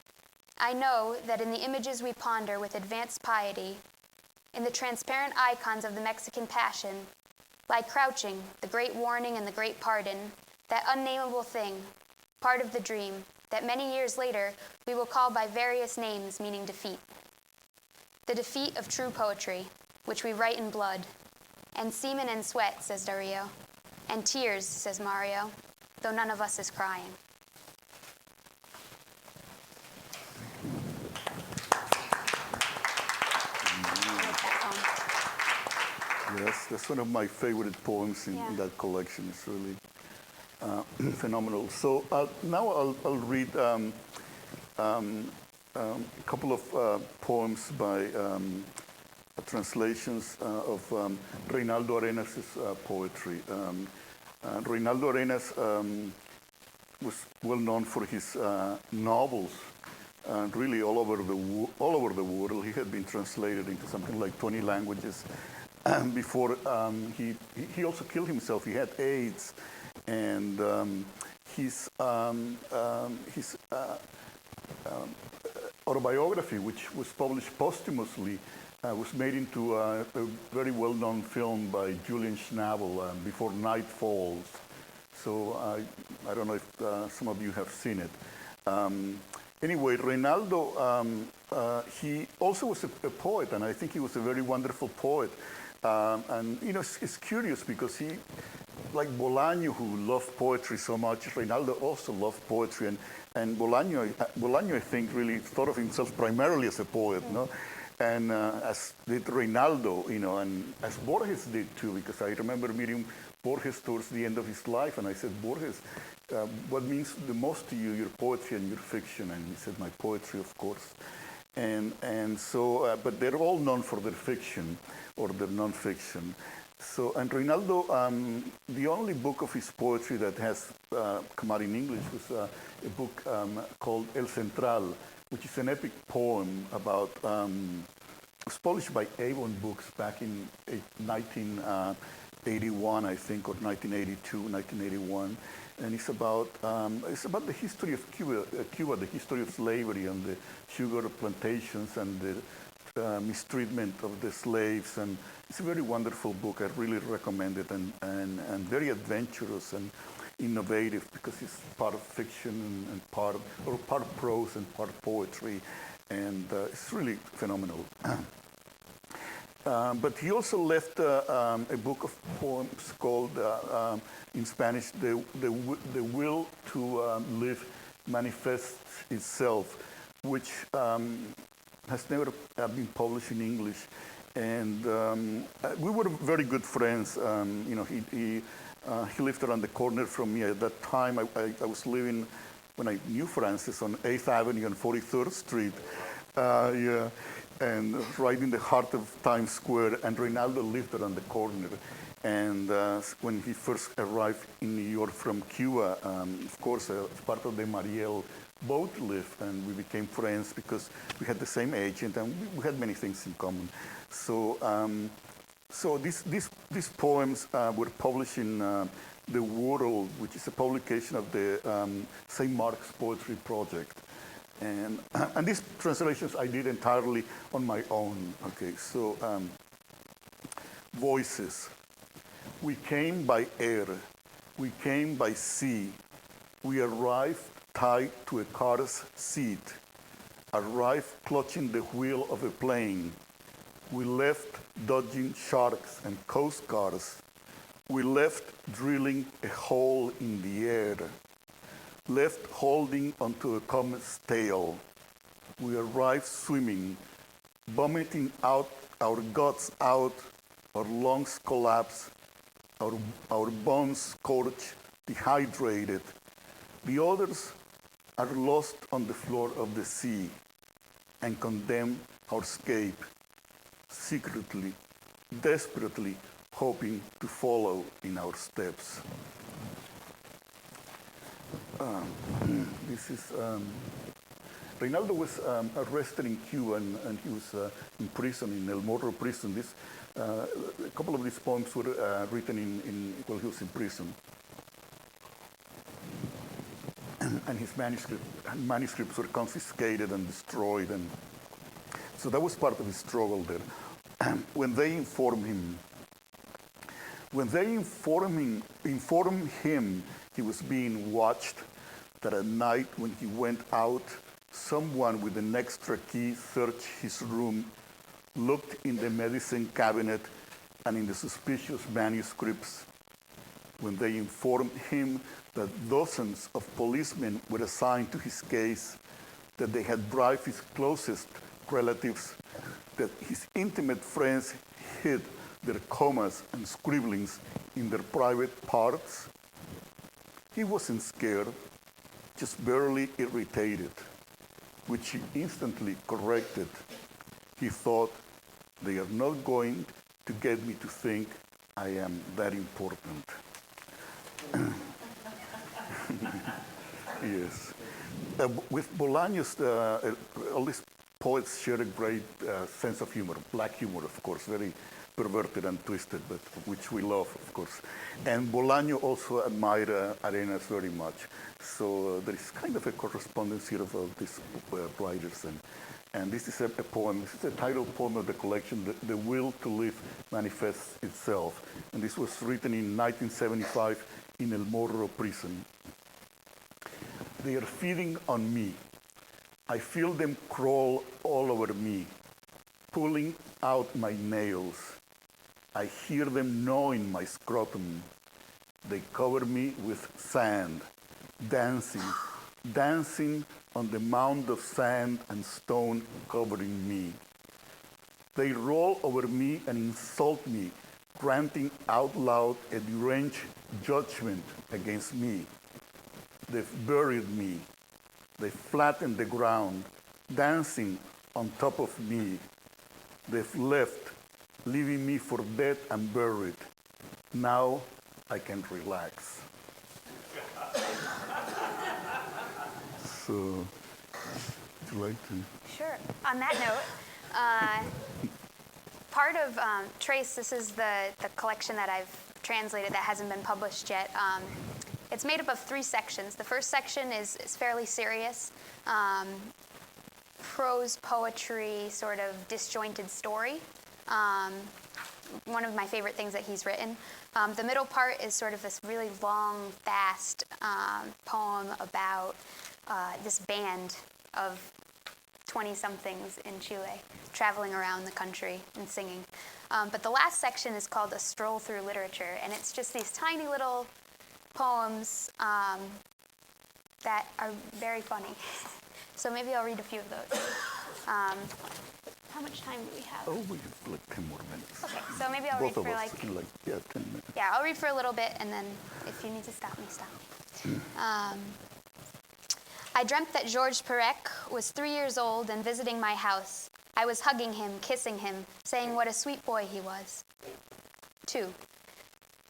I know that in the images we ponder with advanced piety, in the transparent icons of the Mexican passion, lie crouching the great warning and the great pardon, that unnameable thing, part of the dream, that many years later we will call by various names meaning defeat. The defeat of true poetry, which we write in blood, and semen and sweat, says Dario, and tears, says Mario, though none of us is crying. Yes, that's one of my favorite poems in that collection. It's really phenomenal. So now I'll read a couple of poems by translations of Reinaldo Arenas' poetry. Reinaldo Arenas was well known for his novels, really all over the world. He had been translated into something like 20 languages. Before he also killed himself. He had AIDS, and his autobiography, which was published posthumously, was made into a very well-known film by Julian Schnabel, Before Night Falls. So I don't know if some of you have seen it. Anyway, Reinaldo, he also was a poet, and I think he was a very wonderful poet. And you know, it's curious because he, like Bolaño, who loved poetry so much, Reinaldo also loved poetry, and Bolaño, I think, really thought of himself primarily as a poet, no? And as did Reinaldo, you know, and as Borges did too, because I remember meeting Borges towards the end of his life, and I said, Borges, what means the most to you, your poetry and your fiction? And he said, my poetry, of course. And so, but they're all known for their fiction or their nonfiction. So, and Reinaldo, the only book of his poetry that has come out in English was a book called El Central, which is an epic poem about, it was published by Avon Books back in 1981, I think, or 1982, 1981. And it's about the history of Cuba, the history of slavery and the sugar plantations and the mistreatment of the slaves. And it's a very wonderful book. I really recommend it, and very adventurous and innovative because it's part of fiction and part prose and part poetry, and it's really phenomenal. But he also left a book of poems called, in Spanish, The Will to Live Manifests Itself, which has never been published in English. And we were very good friends. You know, he lived around the corner from me. At that time, I was living, when I knew Francis, on 8th Avenue and 43rd Street. And right in the heart of Times Square, and Reinaldo lived around the corner. And when he first arrived in New York from Cuba, of course, as part of the Mariel boat lift, and we became friends because we had the same agent and we had many things in common. So, these poems were published in The World, which is a publication of the St. Mark's Poetry Project. And these translations I did entirely on my own. Okay, so voices. We came by air, we came by sea, we arrived tied to a car's seat, arrived clutching the wheel of a plane. We left dodging sharks and coast guards. We left drilling a hole in the air, left holding onto a comet's tail. We arrived swimming, vomiting out our guts out, our lungs collapse, our bones scorched, dehydrated. The others are lost on the floor of the sea and condemn our escape, secretly, desperately hoping to follow in our steps. This is, Reinaldo was arrested in Cuba and he was in prison, in El Morro prison. A couple of these poems were written while he was in prison. And his manuscripts were confiscated and destroyed. And so that was part of his struggle there. When they informed him he was being watched, that at night when he went out, someone with an extra key searched his room, looked in the medicine cabinet and in the suspicious manuscripts. When they informed him that dozens of policemen were assigned to his case, that they had bribed his closest relatives, that his intimate friends hid their commas and scribblings in their private parts, he wasn't scared, just barely irritated, which he instantly corrected. He thought, they are not going to get me to think I am that important. Yes. With Bolaños, all these poets share a great sense of humor, black humor, of course, very perverted and twisted, but which we love, of course. And Bolaño also admired Arenas very much. So there is kind of a correspondence here of these writers. And this is a poem, this is the title poem of the collection, The Will to Live Manifests Itself. And this was written in 1975 in El Morro prison. They are feeding on me. I feel them crawl all over me, pulling out my nails. I hear them gnawing my scrotum. They cover me with sand, dancing on the mound of sand and stone covering me. They roll over me and insult me, granting out loud a deranged judgment against me. They've buried me. They flattened the ground, dancing on top of me. They've left, leaving me for dead and buried. Now I can relax. So, would you like to? Sure. On that note, part of Trace, this is the collection that I've translated that hasn't been published yet. It's made up of 3 sections. The first section is fairly serious, prose poetry, sort of disjointed story. One of my favorite things that he's written. The middle part is sort of this really long, fast poem about this band of 20-somethings in Chile traveling around the country and singing. But the last section is called A Stroll Through Literature, and it's just these tiny little poems that are very funny. So maybe I'll read a few of those. How much time do we have? Oh, we have like 10 more minutes. Okay, so maybe I'll Both read for of us, 10 minutes. Yeah, I'll read for a little bit, and then if you need to stop me, stop me. I dreamt that Georges Perec was 3 years old and visiting my house. I was hugging him, kissing him, saying what a sweet boy he was. 2.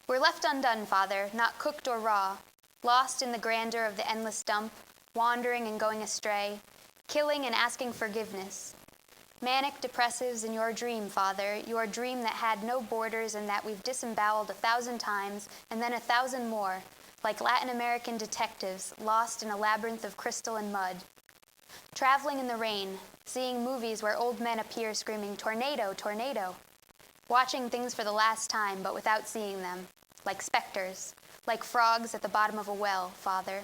We're left undone, Father, not cooked or raw, lost in the grandeur of the endless dump, wandering and going astray, killing and asking forgiveness. Manic depressives in your dream, Father, your dream that had no borders and that we've disemboweled 1,000 times and then 1,000 more, like Latin American detectives lost in a labyrinth of crystal and mud. Traveling in the rain, seeing movies where old men appear screaming, "Tornado, tornado." Watching things for the last time but without seeing them, like specters, like frogs at the bottom of a well, Father,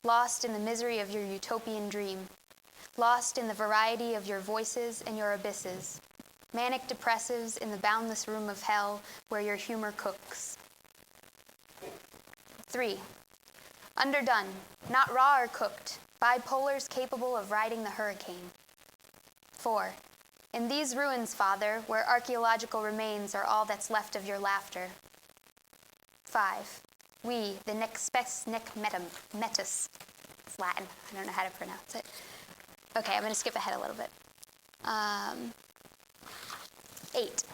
lost in the misery of your utopian dream. Lost in the variety of your voices and your abysses, manic depressives in the boundless room of hell where your humor cooks. 3. Underdone, not raw or cooked, bipolars capable of riding the hurricane. 4. In these ruins, Father, where archaeological remains are all that's left of your laughter. 5. We, the nec spes nec metus. It's Latin, I don't know how to pronounce it. Okay, I'm going to skip ahead a little bit. 8.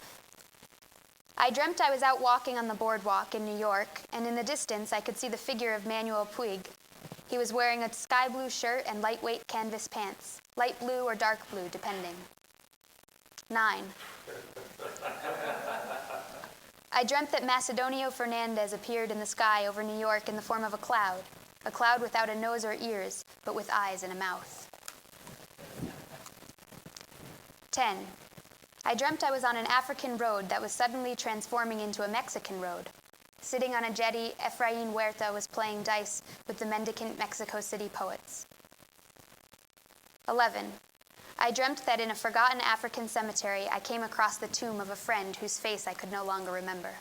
I dreamt I was out walking on the boardwalk in New York, and in the distance I could see the figure of Manuel Puig. He was wearing a sky blue shirt and lightweight canvas pants, light blue or dark blue, depending. 9. I dreamt that Macedonio Fernandez appeared in the sky over New York in the form of a cloud without a nose or ears, but with eyes and a mouth. 10. I dreamt I was on an African road that was suddenly transforming into a Mexican road. Sitting on a jetty, Efrain Huerta was playing dice with the mendicant Mexico City poets. 11. I dreamt that in a forgotten African cemetery, I came across the tomb of a friend whose face I could no longer remember.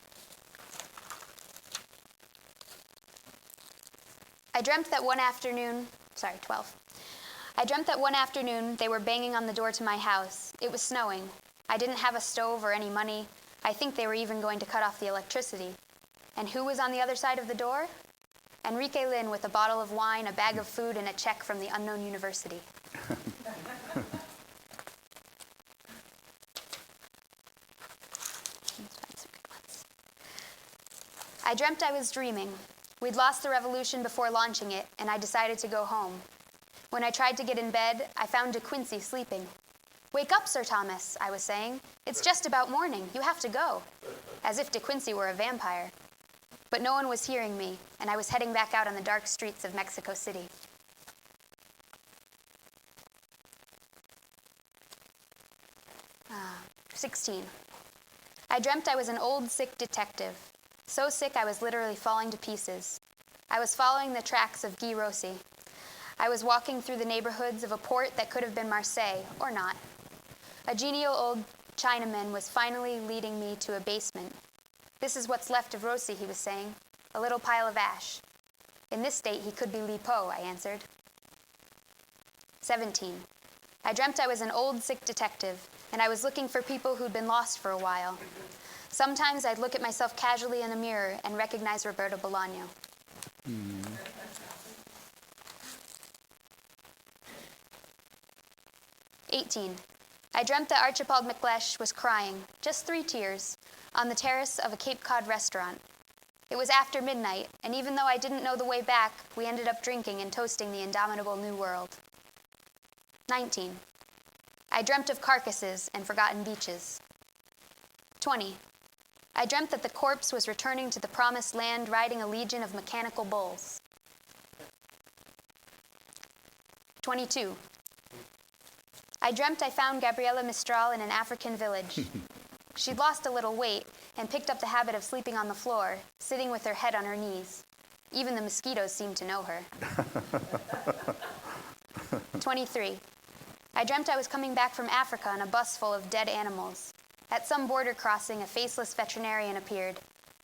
I dreamt that one afternoon, 12. I dreamt that one afternoon they were banging on the door to my house. It was snowing. I didn't have a stove or any money. I think they were even going to cut off the electricity. And who was on the other side of the door? Enrique Lin with a bottle of wine, a bag of food, and a check from the unknown university. I dreamt I was dreaming. We'd lost the revolution before launching it, and I decided to go home. When I tried to get in bed, I found De Quincey sleeping. "Wake up, Sir Thomas," I was saying. "It's just about morning. You have to go." As if De Quincey were a vampire. But no one was hearing me, and I was heading back out on the dark streets of Mexico City. 16. I dreamt I was an old, sick detective. So sick I was literally falling to pieces. I was following the tracks of Guy Rossi. I was walking through the neighborhoods of a port that could have been Marseille, or not. A genial old Chinaman was finally leading me to a basement. "This is what's left of Rossi," he was saying. "A little pile of ash." "In this state, he could be Lipo," I answered. 17. I dreamt I was an old, sick detective, and I was looking for people who'd been lost for a while. Sometimes I'd look at myself casually in a mirror and recognize Roberto Bolaño. 18. I dreamt that Archibald MacLeish was crying, just 3 tears, on the terrace of a Cape Cod restaurant. It was after midnight, and even though I didn't know the way back, we ended up drinking and toasting the indomitable New World. 19. I dreamt of carcasses and forgotten beaches. 20. I dreamt that the corpse was returning to the promised land riding a legion of mechanical bulls. 22. I dreamt I found Gabriela Mistral in an African village. She'd lost a little weight and picked up the habit of sleeping on the floor, sitting with her head on her knees. Even the mosquitoes seemed to know her. 23. I dreamt I was coming back from Africa on a bus full of dead animals. At some border crossing, a faceless veterinarian appeared.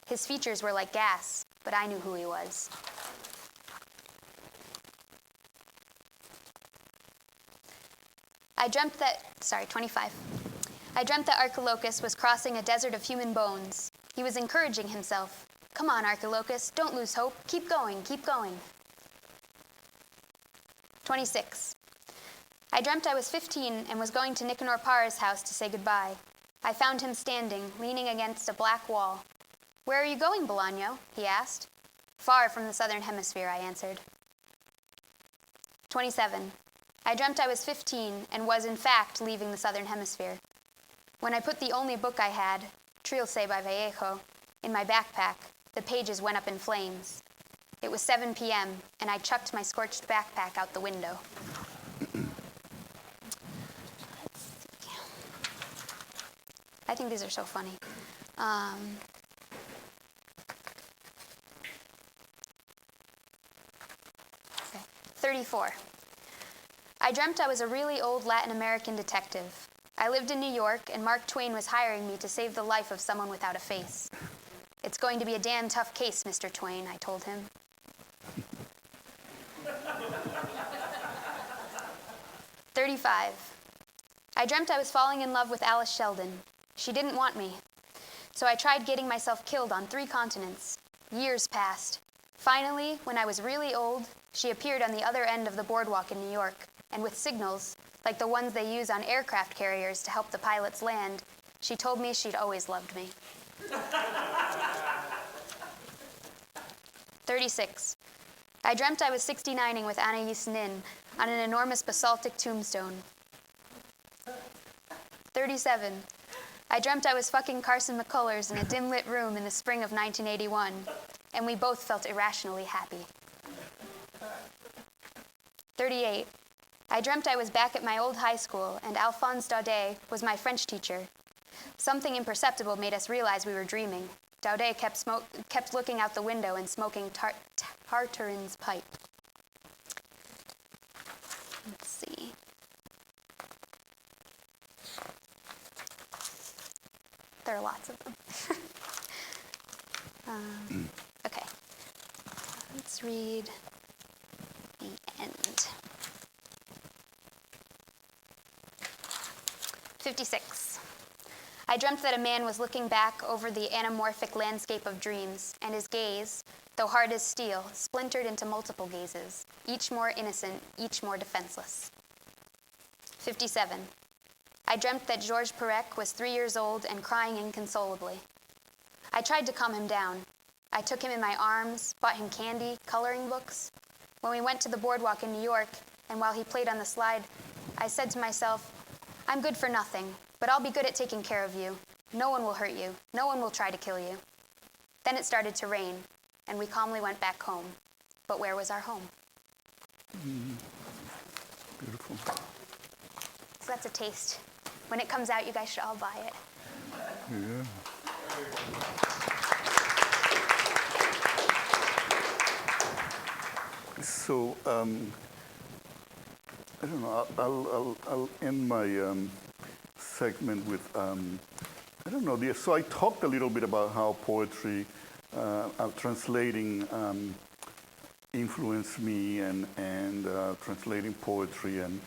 His features were like gas, but I knew who he was. I dreamt that 25. I dreamt that Archilochus was crossing a desert of human bones. He was encouraging himself. "Come on, Archilochus, don't lose hope. Keep going, keep going." 26. I dreamt I was 15 and was going to Nicanor Parra's house to say goodbye. I found him standing, leaning against a black wall. Where are you going, Bolaño? He asked. Far from the southern hemisphere, I answered. 27. I dreamt I was 15 and was, in fact, leaving the southern hemisphere. When I put the only book I had, Trilce by Vallejo, in my backpack, the pages went up in flames. It was 7 p.m., and I chucked my scorched backpack out the window. I think these are so funny. Okay. 34. I dreamt I was a really old Latin American detective. I lived in New York, and Mark Twain was hiring me to save the life of someone without a face. It's going to be a damn tough case, Mr. Twain, I told him. 35. I dreamt I was falling in love with Alice Sheldon. She didn't want me. So I tried getting myself killed on 3 continents. Years passed. Finally, when I was really old, she appeared on the other end of the boardwalk in New York, and with signals, like the ones they use on aircraft carriers to help the pilots land, she told me she'd always loved me. 36. I dreamt I was 69ing with Anais Nin on an enormous basaltic tombstone. 37. I dreamt I was fucking Carson McCullers in a dim-lit room in the spring of 1981, and we both felt irrationally happy. 38. I dreamt I was back at my old high school, and Alphonse Daudet was my French teacher. Something imperceptible made us realize we were dreaming. Daudet kept looking out the window and smoking Tartarin's pipe. Let's see. There are lots of them. Okay. Let's read the end. 56. I dreamt that a man was looking back over the anamorphic landscape of dreams, and his gaze, though hard as steel, splintered into multiple gazes, each more innocent, each more defenseless. 57. I dreamt that Georges Perec was 3 years old and crying inconsolably. I tried to calm him down. I took him in my arms, bought him candy, coloring books. When we went to the boardwalk in New York, and while he played on the slide, I said to myself, I'm good for nothing, but I'll be good at taking care of you. No one will hurt you. No one will try to kill you. Then it started to rain, and we calmly went back home. But where was our home? Beautiful. So that's a taste. When it comes out, you guys should all buy it. Yeah. So, I don't know, I'll end my segment with, I don't know, so I talked a little bit about how poetry, translating influenced me and translating poetry, and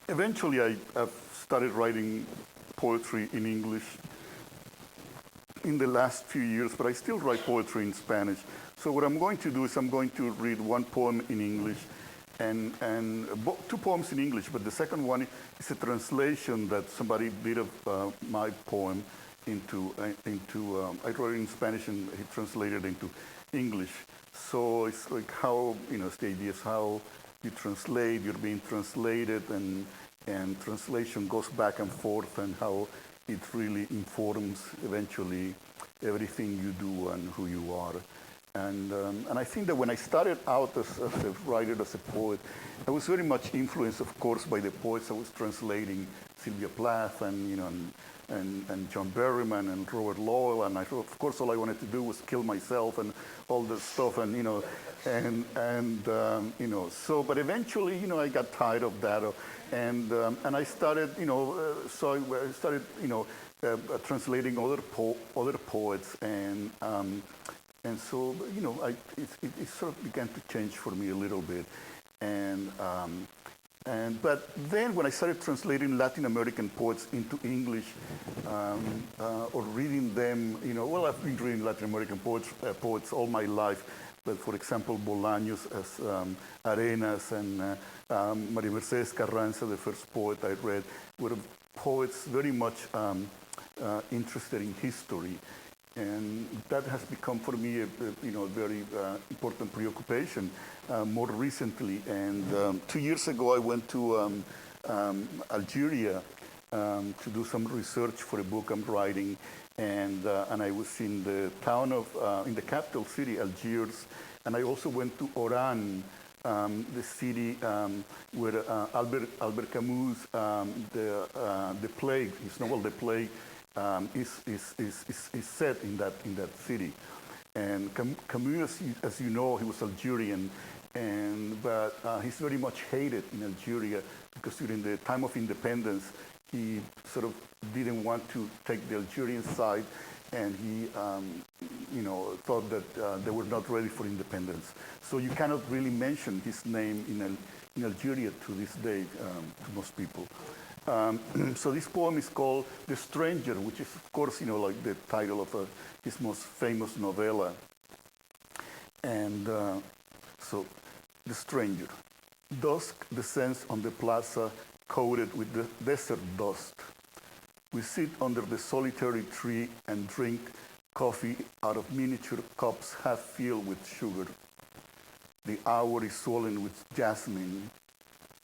eventually I've started writing poetry in English in the last few years, but I still write poetry in Spanish. So what I'm going to do is I'm going to read one poem in English and 2 poems in English, but the second one is a translation that somebody did of my poem into I wrote it in Spanish and he translated it into English. So it's like how, it's the idea is how you translate, you're being translated, and translation goes back and forth, and how it really informs eventually everything you do and who you are. And I think that when I started out as a writer, as a poet, I was very much influenced, of course, by the poets I was translating, Sylvia Plath and John Berryman and Robert Lowell, and of course all I wanted to do was kill myself and all this stuff, and so, but eventually, I got tired of that, and I started, so I started, translating other poets, and so, it sort of began to change for me a little bit, but then when I started translating Latin American poets into English, or reading them, I've been reading Latin American poets all my life, but for example, Bolaños as Arenas and María Mercedes Carranza, the first poet I read, were poets very much interested in history. And that has become for me a very important preoccupation more recently. And 2 years ago, I went to Algeria to do some research for a book I'm writing. And I was in the town of, in the capital city, Algiers. And I also went to Oran, the city where Albert Camus, the Plague, his novel The Plague, is set in that city. And Camus, as you know, he was Algerian, but he's very much hated in Algeria because during the time of independence, he sort of didn't want to take the Algerian side, and he, thought that they were not ready for independence. So you cannot really mention his name in Algeria to this day to most people. So this poem is called The Stranger, which is, of course, like the title of his most famous novella. And so, The Stranger. Dusk descends on the plaza coated with the desert dust. We sit under the solitary tree and drink coffee out of miniature cups half filled with sugar. The hour is swollen with jasmine.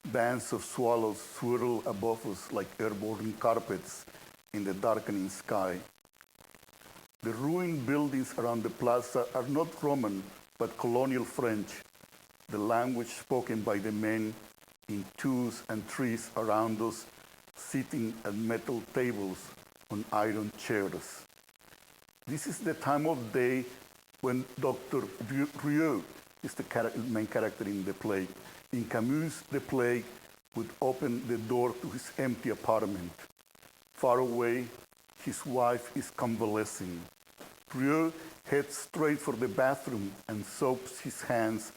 Bands of swallows swirl above us like airborne carpets in the darkening sky. The ruined buildings around the plaza are not Roman, but colonial French, the language spoken by the men in twos and threes around us, sitting at metal tables on iron chairs. This is the time of day when Dr. Rieu is the main character in the play. In Camus, the plague would open the door to his empty apartment. Far away, his wife is convalescing. Rieu heads straight for the bathroom and soaps his hands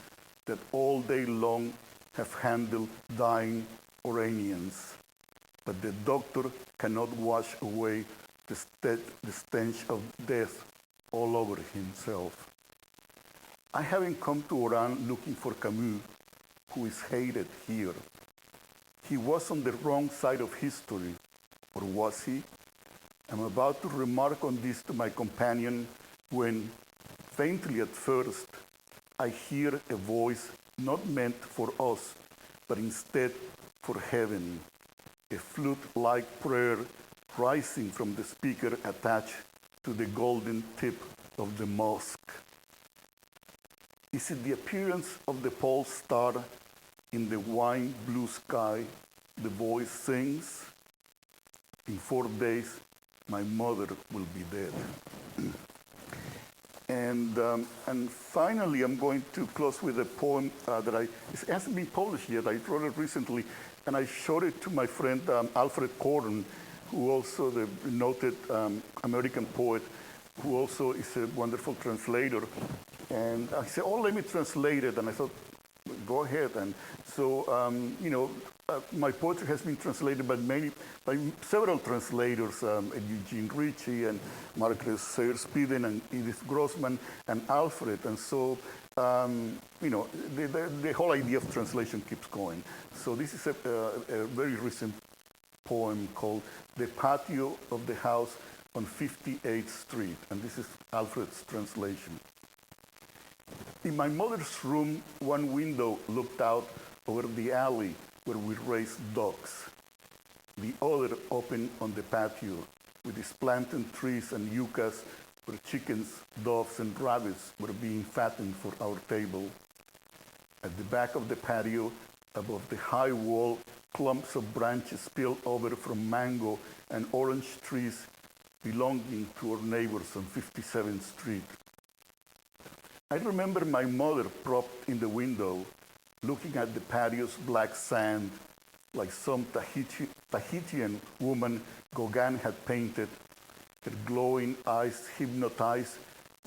that all day long have handled dying Oranians. But the doctor cannot wash away the stench of death all over himself. I haven't come to Oran looking for Camus, who is hated here. He was on the wrong side of history, or was he? I'm about to remark on this to my companion when, faintly at first, I hear a voice not meant for us, but instead for heaven, a flute-like prayer rising from the speaker attached to the golden tip of the mosque. Is it the appearance of the pole star in the wine blue sky? The voice sings, in 4 days, my mother will be dead. And finally, I'm going to close with a poem it hasn't been published yet. I wrote it recently, and I showed it to my friend Alfred Gordon, who also the noted American poet, who also is a wonderful translator. And I said, oh, let me translate it. And I thought, go ahead. And so, my poetry has been translated by several translators, Eugene Ritchie and Margaret Sayers Peden and Edith Grossman and Alfred. And so, the whole idea of translation keeps going. So this is a very recent poem called The Patio of the House on 58th Street. And this is Alfred's translation. In my mother's room, one window looked out over the alley where we raised ducks. The other opened on the patio with its plantain trees and yuccas where chickens, doves, and rabbits were being fattened for our table. At the back of the patio, above the high wall, clumps of branches spilled over from mango and orange trees belonging to our neighbors on 57th Street. I remember my mother propped in the window, looking at the patio's black sand, like some Tahitian woman Gauguin had painted, her glowing eyes hypnotized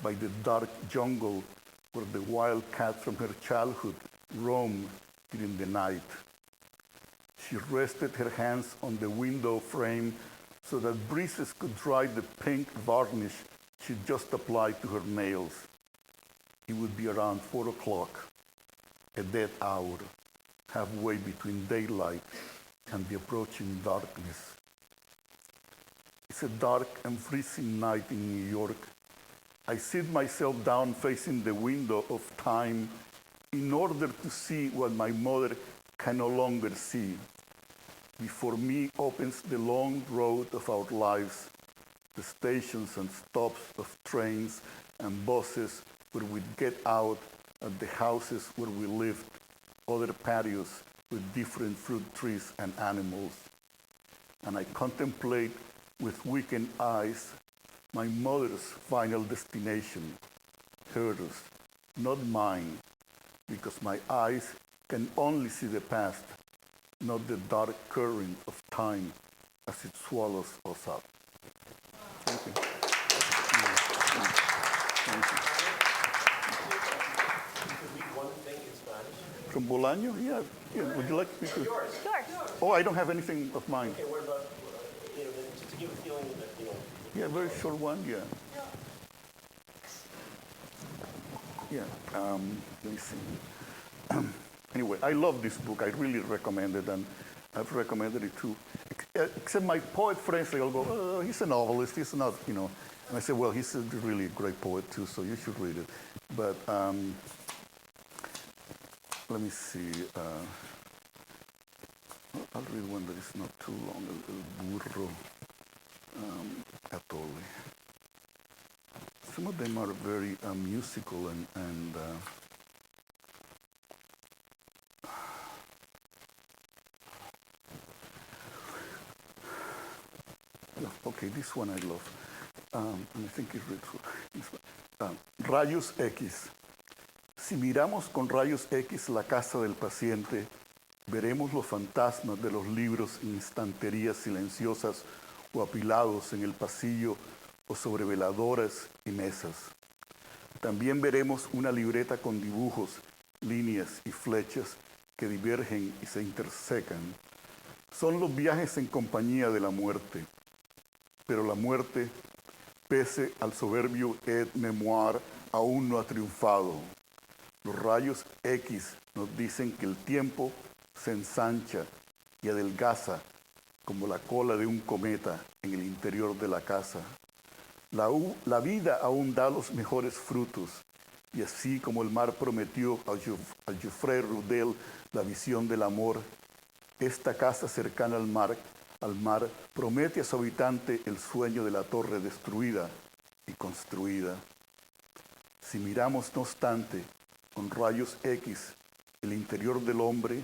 by the dark jungle where the wild cat from her childhood roamed during the night. She rested her hands on the window frame so that breezes could dry the pink varnish she just applied to her nails. It would be around 4 o'clock, a dead hour, halfway between daylight and the approaching darkness. It's a dark and freezing night in New York, I sit myself down facing the window of time in order to see what my mother can no longer see. Before me opens the long road of our lives, the stations and stops of trains and buses where we get out, at the houses where we lived, other patios with different fruit trees and animals. And I contemplate with weakened eyes my mother's final destination, hers, not mine, because my eyes can only see the past, not the dark current of time as it swallows us up. Thank you. Thank you. One thing in Spanish. From Bolaño? Yeah. Would you like me to? Yours. Sure. Oh, I don't have anything of mine. Okay, what about, just to give a feeling that, Yeah, very short one, yeah. Yeah, let me see. Anyway, I love this book. I really recommend it, and I've recommended it too. Except my poet friends, they all go, oh, he's a novelist, he's not, And I say, well, he's a really great poet too, so you should read it. But let me see. I'll read one that is not too long, El Burro Atole. Some of them are very musical and okay, this one I love. And I think it's Rayos X. Si miramos con rayos X la casa del paciente, veremos los fantasmas de los libros en estanterías silenciosas o apilados en el pasillo o sobre veladoras y mesas. También veremos una libreta con dibujos, líneas y flechas que divergen y se intersecan. Son los viajes en compañía de la muerte. Pero la muerte, pese al soberbio aide-mémoire, aún no ha triunfado. Los rayos X nos dicen que el tiempo se ensancha y adelgaza como la cola de un cometa en el interior de la casa. La vida aún da los mejores frutos, y así como el mar prometió a Geoffrey Rudel la visión del amor, esta casa cercana al mar promete a su habitante el sueño de la torre destruida y construida. Si miramos, no obstante, con rayos X el interior del hombre,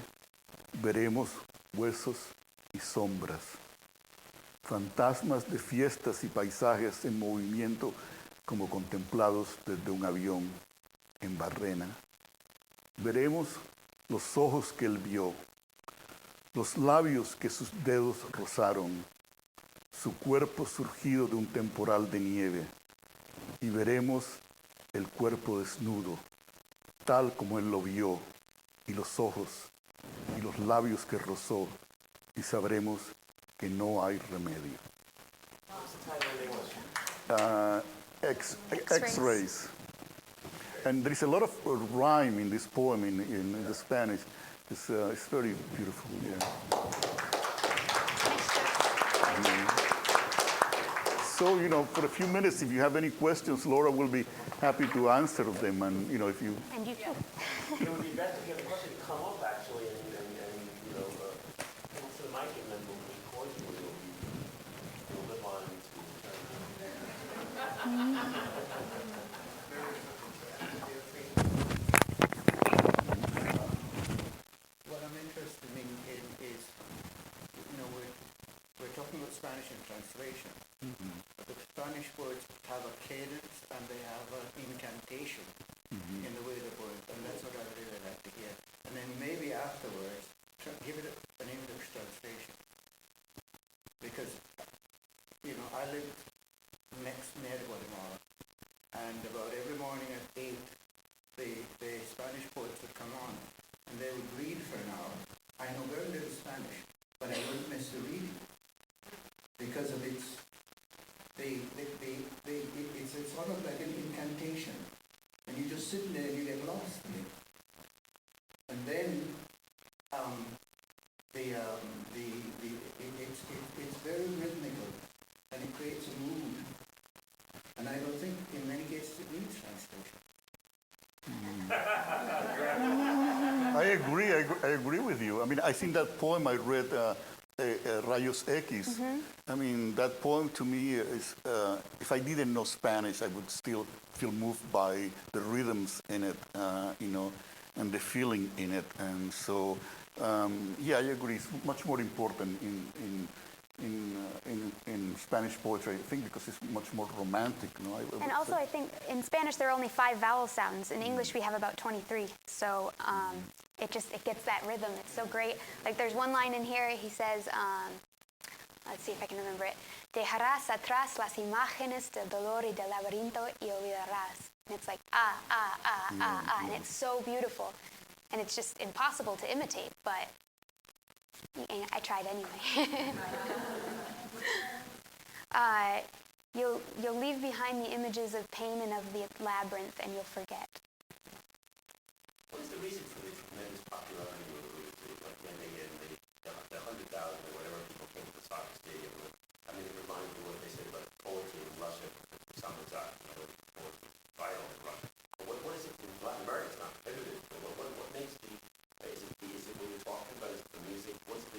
veremos huesos y sombras, fantasmas de fiestas y paisajes en movimiento como contemplados desde un avión en Barrena. Veremos los ojos que él vio, los labios que sus dedos rozaron, su cuerpo surgido de un temporal de nieve, y veremos el cuerpo desnudo, tal como él lo vio, y los ojos y los labios que rozó, y sabremos que no hay remedio. X-rays. And there is a lot of rhyme in this poem in the Spanish. It's very beautiful, yeah. So, for a few minutes, if you have any questions, Laura will be happy to answer them. And, if you... And you too. It would be best if you have a question to come up, actually, and come up to the mic, and then we'll record you. You'll live on What I'm interested in is, we're talking about Spanish in translation. Mm-hmm. But the Spanish words have a cadence and they have an incantation in the way the word, and that's what I really like to hear. And then maybe afterwards, give it an English translation. Because, I lived near Guatemala, and about every morning at 8, the Spanish poets would come on, and they would read for an hour. I know very little Spanish, but I wouldn't miss the reading because of it's sort of like an incantation, and you just sit there and you get lost in it. And then it's very rhythmical, and it creates a mood. And I don't think in many cases translation. I agree with you. I mean, I think that poem I read, Rayos X, I mean, that poem to me is, if I didn't know Spanish, I would still feel moved by the rhythms in it, and the feeling in it. And so, yeah, I agree. It's much more important in Spanish poetry, I think, because it's much more romantic. And also, I think in Spanish there are only 5 vowel sounds. In English we have about 23. So it gets that rhythm. It's so great. Like there's one line in here. He says, let's see if I can remember it. Dejarás atrás las imágenes del dolor y del laberinto y olvidarás. And it's like and it's so beautiful, and it's just impossible to imitate. But I tried anyway. You'll leave behind the images of pain and of the labyrinth, and you'll forget. What is the reason for the tremendous popularity of the movie? Like when the 100,000 or whatever people came to the soccer stadium. I mean, it reminds me of what they said about poetry in Russia. Summertime, poetry vital in Russia. But what is it in Latin America? It's not prohibited. What makes is it when you're talking about the music? What's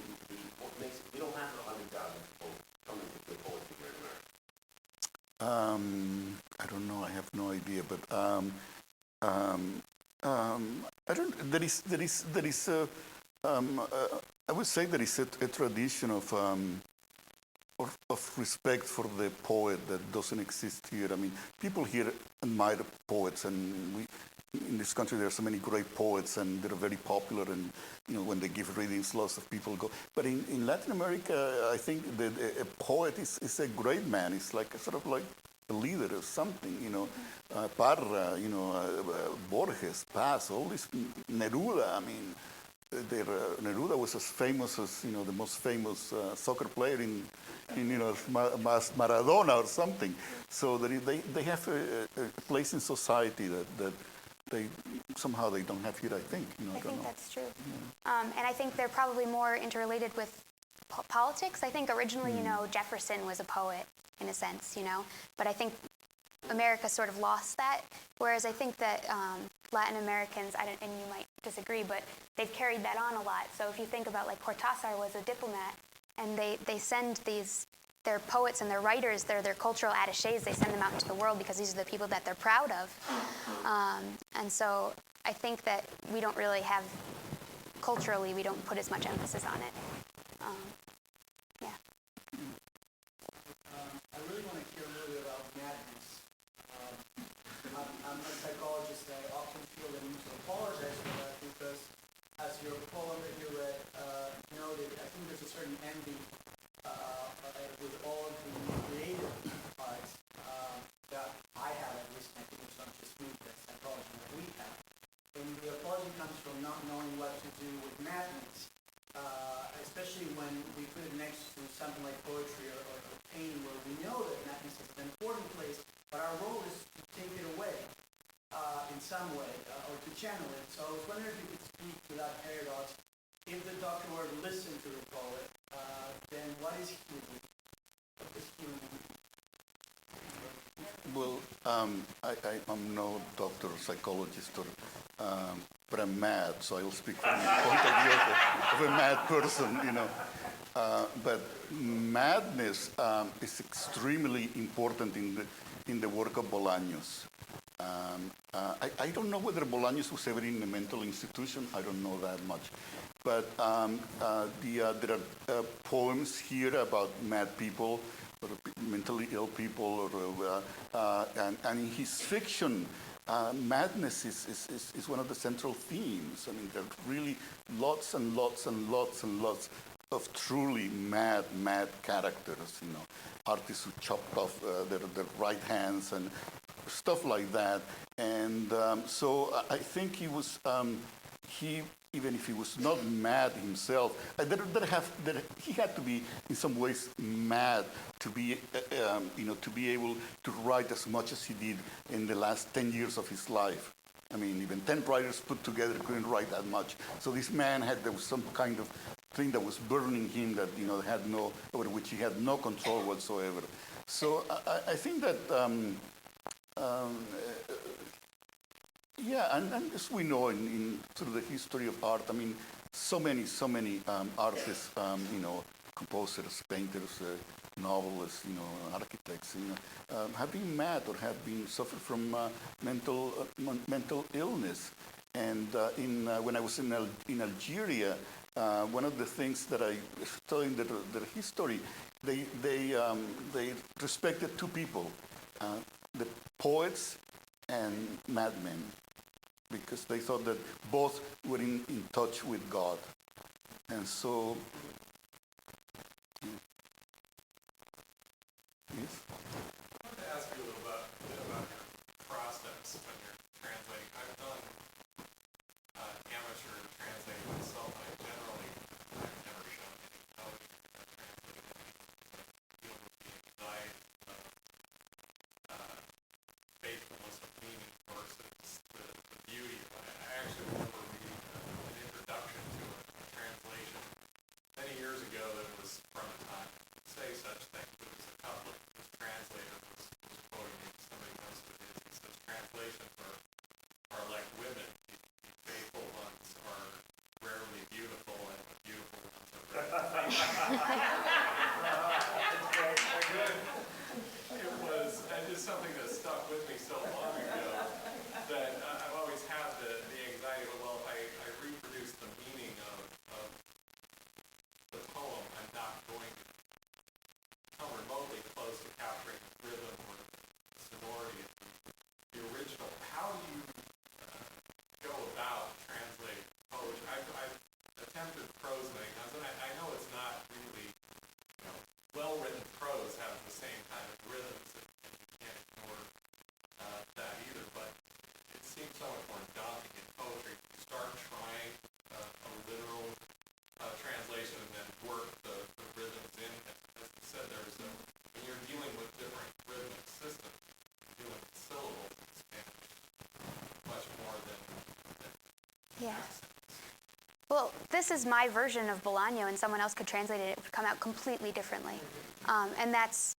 what makes it? We don't have 100,000 people coming to the poetry here in America. I don't know. I have no idea, but I don't. There is. I would say there is a tradition of respect for the poet that doesn't exist here. I mean, people here admire poets, and in this country there are so many great poets, and they're very popular. And when they give readings, lots of people go. But in Latin America, I think that a poet is a great man. It's like sort of like a leader or something. Parra, Borges, Paz, all this, Neruda. I mean, Neruda was as famous as the most famous soccer player in Maradona or something. So they have a place in society that they somehow they don't have here. I think. I think that's true. Yeah. And I think they're probably more interrelated with politics. I think originally, Jefferson was a poet in a sense, but I think America sort of lost that. Whereas I think that Latin Americans, and you might disagree, but they've carried that on a lot. So if you think about like Cortázar was a diplomat, and they send their poets and their writers, their cultural attachés, they send them out into the world because these are the people that they're proud of. And so I think that we don't really have, culturally, we don't put as much emphasis on it. Yeah. I really want to hear a little bit about madness. I'm a psychologist, and I often feel the need to apologize for that because, as your poem that you read noted, I think there's a certain envy with all of the creative arts that I have, at least. I think it's not just me, but psychology that we have. And the apology comes from not knowing what to do with madness, especially when we put it next to something like poetry or painting, where we know that madness is an important place, but our role is to take it away in some way, or to channel it. So I was wondering if you could speak to that paradox. If the doctor were to listen to the poet, then what is healing? What is healing? Well, I'm no doctor or psychologist, but I'm mad, so I'll speak from the point of view of a mad person, But madness is extremely important in the work of Bolaños. I don't know whether Bolaños was ever in a mental institution. I don't know that much. But there are poems here about mad people or mentally ill people, and in his fiction, madness is one of the central themes. I mean, there are really lots and lots and lots and lots of truly mad characters. Artists who chopped off their right hands and stuff like that. And so I think he was even if he was not mad himself, he had to be in some ways mad to be able to write as much as he did in the last 10 years of his life. I mean, even 10 writers put together couldn't write that much. So this man there was some kind of thing that was burning him that over which he had no control whatsoever. So I think that Yeah, and as we know through the history of art, I mean, so many artists, composers, painters, novelists, architects, have been mad or have been suffered from mental illness. And when I was in Algeria, one of the things that I studied in their history, they respected two people, the poets and madmen, because they thought that both were in touch with God. And so, yes? I wanted to ask you a little bit about your process when you're translating. I've done amateur translating myself. I've never shown any poetry or translated anything that deal with the anxiety of faithfulness of meaning versus the beauty of it. I actually remember reading an introduction to a translation many years ago that was from a time to say such things. It was a couplet. This translator was quoting me. Somebody knows who it is. He says translations are like women. The faithful ones are rarely beautiful, and the beautiful ones are rarely faithful. It was just something that stuck with me so long ago that I've always had the anxiety of, well, if I reproduce the meaning of the poem, I'm not going to come remotely close to capturing the rhythm or the sonority of the original. How do you go about translating poetry? I've attempted prose many times, and I know it's not really, well-written prose has the same kind of rhythms, and you can't ignore that either, but it seems so much more daunting in poetry to start trying a literal translation and then work the rhythms in. As you said, when you're dealing with different rhythmic systems, you're dealing with syllables in Spanish much more than Yeah. accents. Well, this is my version of Bolaño, and someone else could translate it. It would come out completely differently. And that's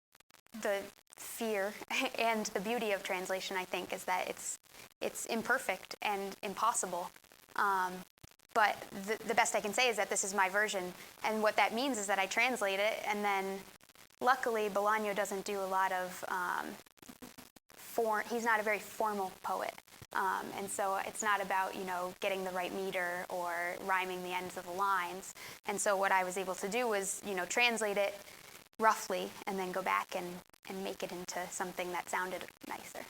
the fear and the beauty of translation, I think, is that it's imperfect and impossible. But the best I can say is that this is my version. And what that means is that I translate it, and then luckily Bolaño doesn't do a lot of he's not a very formal poet. And so it's not about, getting the right meter or rhyming the ends of the lines. And so what I was able to do was, translate it roughly and then go back and make it into something that sounded nicer.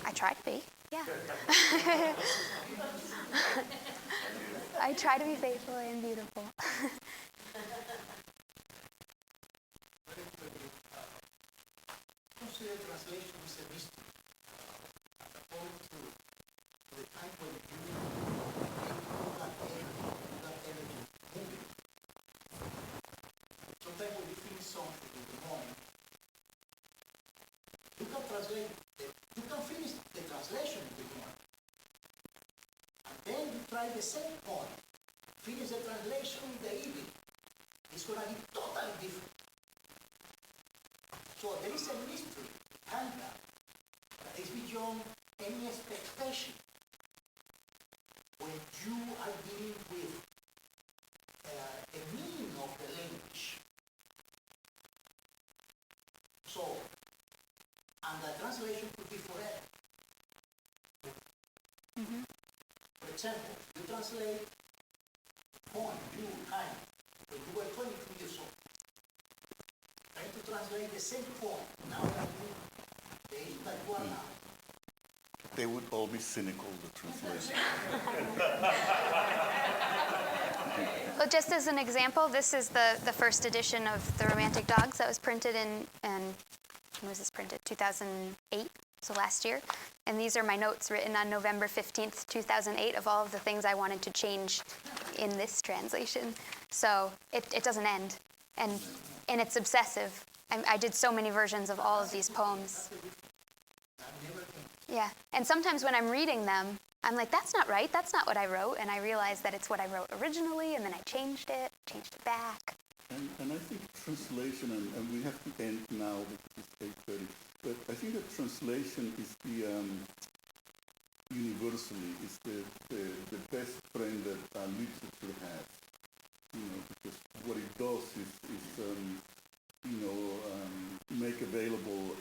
I try to be, yeah. I try to be faithful and beautiful. Consider translation is a mystery. According to the time when you got energy moving. Sometimes when you finish something in the moment, you can translate you can finish the translation in the moment. And then you try the same point, finish the translation in the evening. It's gonna be totally different. So there is a mystery behind that is beyond any expectation when you are dealing with a meaning of the language. So, and the translation could be forever. Mm-hmm. For example, you translate a poem, Jaime, when you were 22 years old. Trying to translate the same poem now that the age that you are now. They would all be cynical, the translators. Well, just as an example, this is the first edition of The Romantic Dogs that was printed when was this printed? 2008, so last year. And these are my notes written on November 15th, 2008, of all of the things I wanted to change in this translation. So it doesn't end. And it's obsessive. I did so many versions of all of these poems. Yeah, and sometimes when I'm reading them, I'm like, that's not right, that's not what I wrote, and I realize that it's what I wrote originally, and then I changed it back. And I think translation, and we have to end now because it's 8:30. But I think that translation is the universally is the best friend that literature has. Because what it does is make available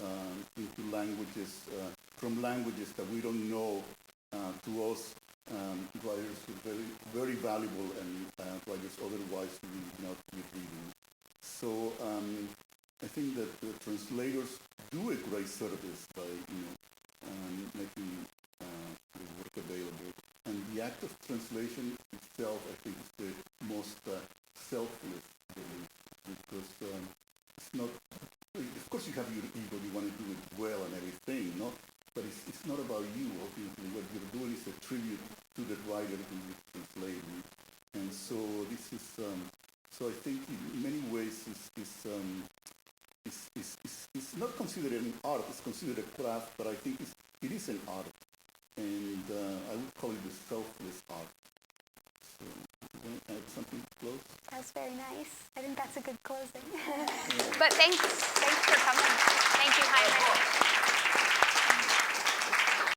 into languages from languages that we don't know to us writers are very very valuable and writers otherwise we would not be reading. So I think that the translators do a great service by making the work available. And the act of translation itself, I think, is the most selfless thing, because it's not. Of course, you have your ego; you want to do it well and everything, no? But it's not about you. Ultimately, what you're doing is a tribute to the writer who is translating. And so this is. So I think in many ways it's not considered an art. It's considered a craft, but I think it is an art. And I would call it the selfless art. So, you want to add something to close? That's very nice. I think that's a good closing. But thanks for coming.